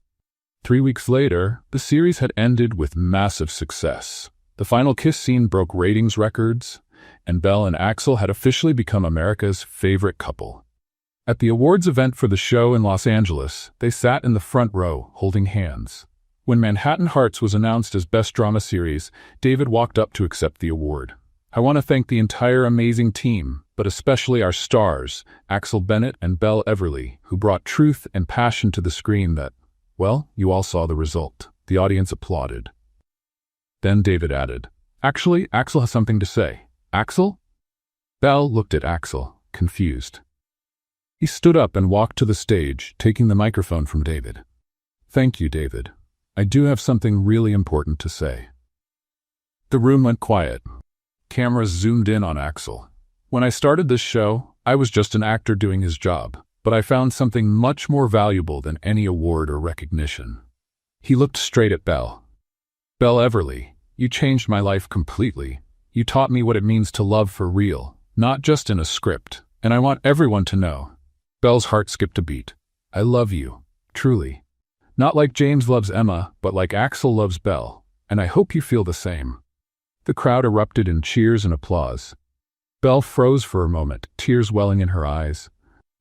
3 weeks later, the series had ended with massive success. The final kiss scene broke ratings records, and Belle and Axel had officially become America's favorite couple. At the awards event for the show in Los Angeles, they sat in the front row, holding hands. When Manhattan Hearts was announced as Best Drama Series, David walked up to accept the award. I want to thank the entire amazing team, but especially our stars, Axel Bennett and Belle Everly, who brought truth and passion to the screen that, well, you all saw the result. The audience applauded. Then David added, Actually, Axel has something to say. Axel? Belle looked at Axel, confused. He stood up and walked to the stage, taking the microphone from David. Thank you, David. I do have something really important to say. The room went quiet. Cameras zoomed in on Axel. When I started this show, I was just an actor doing his job, but I found something much more valuable than any award or recognition. He looked straight at Belle. Belle Everly, you changed my life completely. You taught me what it means to love for real, not just in a script, and I want everyone to know. Belle's heart skipped a beat. I love you, truly. Not like James loves Emma, but like Axel loves Belle, and I hope you feel the same. The crowd erupted in cheers and applause. Belle froze for a moment, tears welling in her eyes.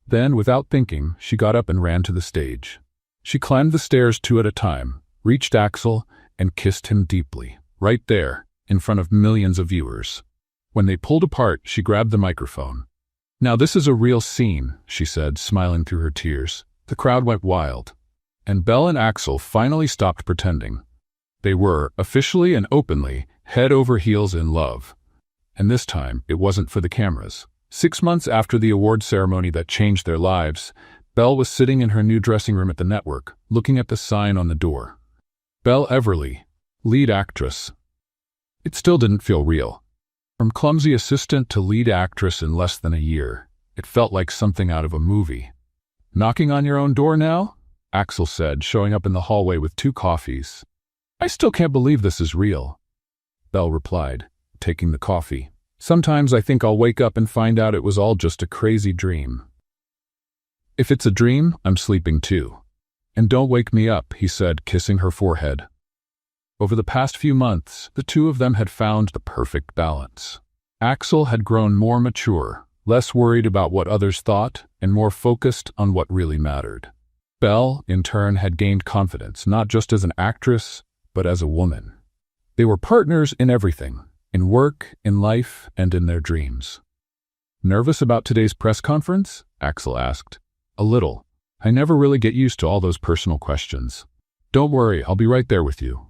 Then, without thinking, she got up and ran to the stage. She climbed the stairs 2 at a time, reached Axel, and kissed him deeply, right there, in front of millions of viewers. When they pulled apart, she grabbed the microphone. Now this is a real scene, she said, smiling through her tears. The crowd went wild. And Belle and Axel finally stopped pretending. They were, officially and openly, head over heels in love. And this time, it wasn't for the cameras. 6 months after the award ceremony that changed their lives, Belle was sitting in her new dressing room at the network, looking at the sign on the door. Belle Everly, lead actress. It still didn't feel real. From clumsy assistant to lead actress in less than a year, it felt like something out of a movie. Knocking on your own door now? Axel said, showing up in the hallway with 2 coffees. I still can't believe this is real. Belle replied, taking the coffee. Sometimes I think I'll wake up and find out it was all just a crazy dream. If it's a dream, I'm sleeping too. And don't wake me up, he said, kissing her forehead. Over the past few months, the two of them had found the perfect balance. Axel had grown more mature, less worried about what others thought, and more focused on what really mattered. Belle, in turn, had gained confidence, not just as an actress, but as a woman. They were partners in everything, in work, in life, and in their dreams. Nervous about today's press conference? Axel asked. A little. I never really get used to all those personal questions. Don't worry, I'll be right there with you.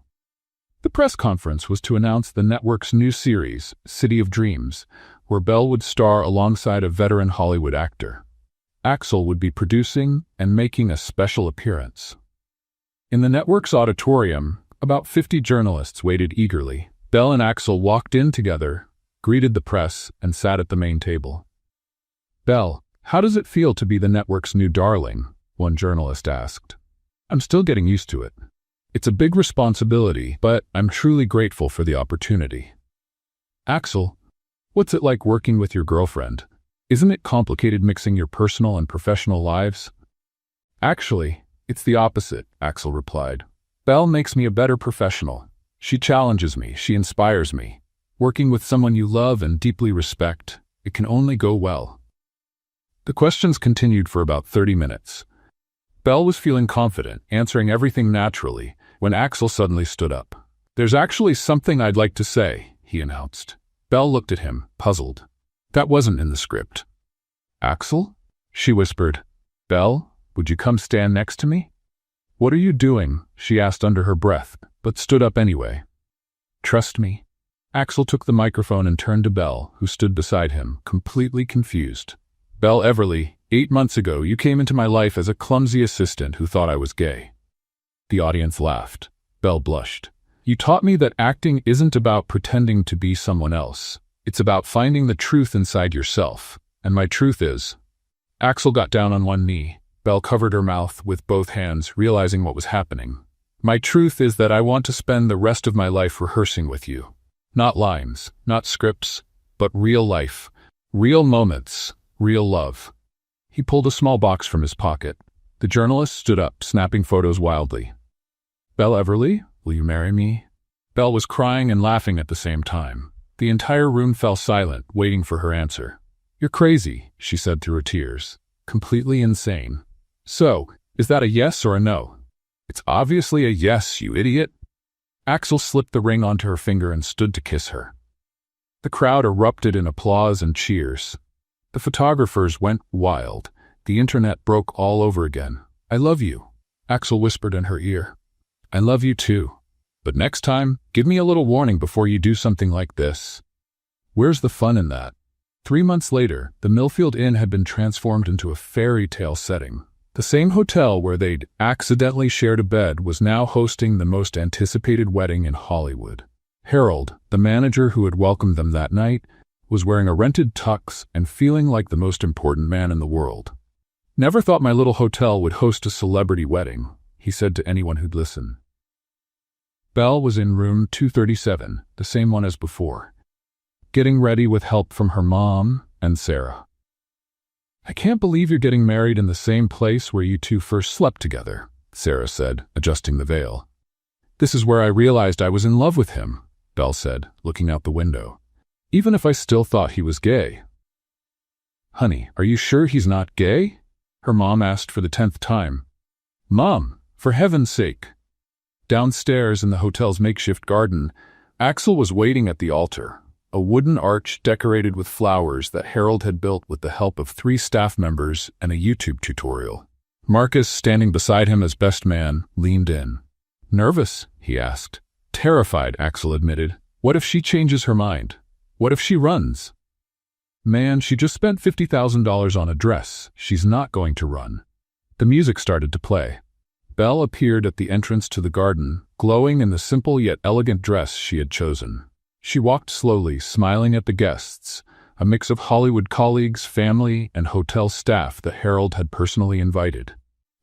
The press conference was to announce the network's new series, City of Dreams, where Belle would star alongside a veteran Hollywood actor. Axel would be producing and making a special appearance. In the network's auditorium, about 50 journalists waited eagerly. Belle and Axel walked in together, greeted the press, and sat at the main table. Belle, how does it feel to be the network's new darling? One journalist asked. I'm still getting used to it. It's a big responsibility, but I'm truly grateful for the opportunity. Axel, what's it like working with your girlfriend? Isn't it complicated mixing your personal and professional lives? Actually, it's the opposite, Axel replied. Belle makes me a better professional. She challenges me, she inspires me. Working with someone you love and deeply respect, it can only go well. The questions continued for about 30 minutes. Belle was feeling confident, answering everything naturally, when Axel suddenly stood up. There's actually something I'd like to say, he announced. Belle looked at him, puzzled. That wasn't in the script. Axel? She whispered. Belle, would you come stand next to me? What are you doing? She asked under her breath, but stood up anyway. Trust me. Axel took the microphone and turned to Belle, who stood beside him, completely confused. Belle Everly, 8 months ago you came into my life as a clumsy assistant who thought I was gay. The audience laughed. Belle blushed. You taught me that acting isn't about pretending to be someone else. It's about finding the truth inside yourself. And my truth is... Axel got down on one knee. Belle covered her mouth with both hands, realizing what was happening. My truth is that I want to spend the rest of my life rehearsing with you. Not lines, not scripts, but real life, real moments, real love. He pulled a small box from his pocket. The journalist stood up, snapping photos wildly. "Belle Everly, will you marry me?" Belle was crying and laughing at the same time. The entire room fell silent, waiting for her answer. "You're crazy," she said through her tears. "Completely insane." "So, is that a yes or a no?" "It's obviously a yes, you idiot." Axel slipped the ring onto her finger and stood to kiss her. The crowd erupted in applause and cheers. The photographers went wild. The internet broke all over again. "I love you," Axel whispered in her ear. "I love you too. But next time, give me a little warning before you do something like this." Where's the fun in that? 3 months later, the Millfield Inn had been transformed into a fairy tale setting. The same hotel where they'd accidentally shared a bed was now hosting the most anticipated wedding in Hollywood. Harold, the manager who had welcomed them that night, was wearing a rented tux and feeling like the most important man in the world. "Never thought my little hotel would host a celebrity wedding," he said to anyone who'd listen. Belle was in room 237, the same one as before, getting ready with help from her mom and Sarah. "I can't believe you're getting married in the same place where you two first slept together," Sarah said, adjusting the veil. "This is where I realized I was in love with him," Belle said, looking out the window. "Even if I still thought he was gay." "Honey, are you sure he's not gay?" her mom asked for the 10th time. "Mom, for heaven's sake." Downstairs in the hotel's makeshift garden, Axel was waiting at the altar, a wooden arch decorated with flowers that Harold had built with the help of 3 staff members and a YouTube tutorial. Marcus, standing beside him as best man, leaned in. "Nervous?" he asked. "Terrified," Axel admitted. "What if she changes her mind? What if she runs?" "Man, she just spent $50,000 on a dress. She's not going to run." The music started to play. Belle appeared at the entrance to the garden, glowing in the simple yet elegant dress she had chosen. She walked slowly, smiling at the guests, a mix of Hollywood colleagues, family, and hotel staff that Harold had personally invited.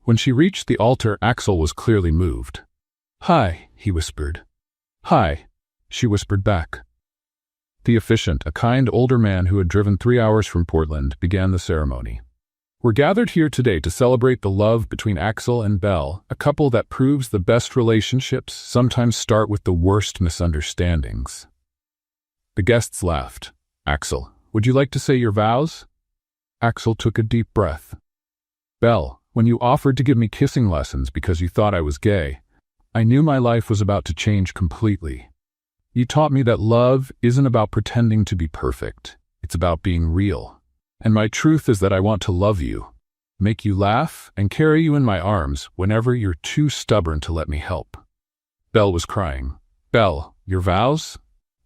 When she reached the altar, Axel was clearly moved. "Hi," he whispered. "Hi," she whispered back. The officiant, a kind older man who had driven 3 hours from Portland, began the ceremony. "We're gathered here today to celebrate the love between Axel and Belle, a couple that proves the best relationships sometimes start with the worst misunderstandings." The guests laughed. "Axel, would you like to say your vows?" Axel took a deep breath. "Belle, when you offered to give me kissing lessons because you thought I was gay, I knew my life was about to change completely. You taught me that love isn't about pretending to be perfect. It's about being real. And my truth is that I want to love you, make you laugh, and carry you in my arms whenever you're too stubborn to let me help." Belle was crying. "Belle, your vows?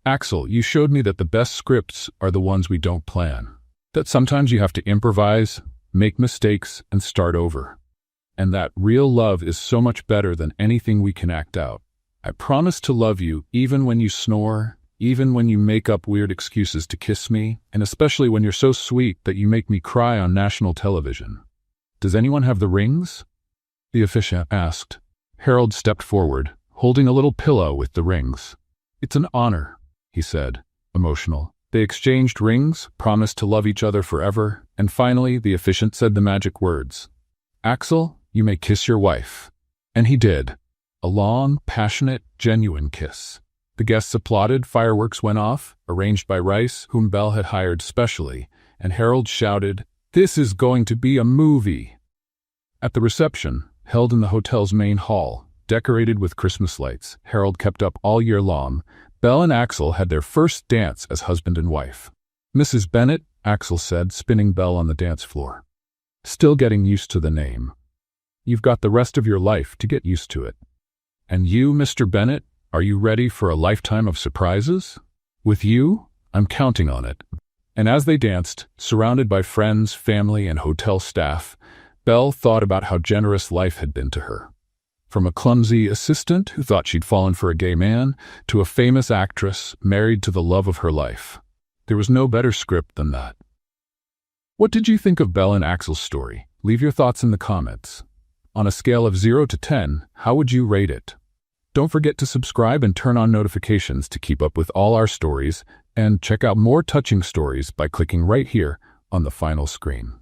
Axel, you showed me that the best scripts are the ones we don't plan. That sometimes you have to improvise, make mistakes, and start over. And that real love is so much better than anything we can act out. I promise to love you even when you snore, even when you make up weird excuses to kiss me, and especially when you're so sweet that you make me cry on national television. Does anyone have the rings?" the officiant asked. Harold stepped forward, holding a little pillow with the rings. "It's an honor," he said, emotional. They exchanged rings, promised to love each other forever, and finally the officiant said the magic words. "Axel, you may kiss your wife." And he did. A long, passionate, genuine kiss. The guests applauded, fireworks went off, arranged by Rice, whom Belle had hired specially, and Harold shouted, "This is going to be a movie!" At the reception, held in the hotel's main hall, decorated with Christmas lights, Harold kept up all year long, Belle and Axel had their first dance as husband and wife. "Mrs. Bennett," Axel said, spinning Belle on the dance floor. "Still getting used to the name. You've got the rest of your life to get used to it. And you, Mr. Bennett, are you ready for a lifetime of surprises? With you, I'm counting on it." And as they danced, surrounded by friends, family, and hotel staff, Belle thought about how generous life had been to her. From a clumsy assistant who thought she'd fallen for a gay man, to a famous actress married to the love of her life. There was no better script than that. What did you think of Belle and Axel's story? Leave your thoughts in the comments. On a scale of 0 to 10, how would you rate it? Don't forget to subscribe and turn on notifications to keep up with all our stories, and check out more touching stories by clicking right here on the final screen.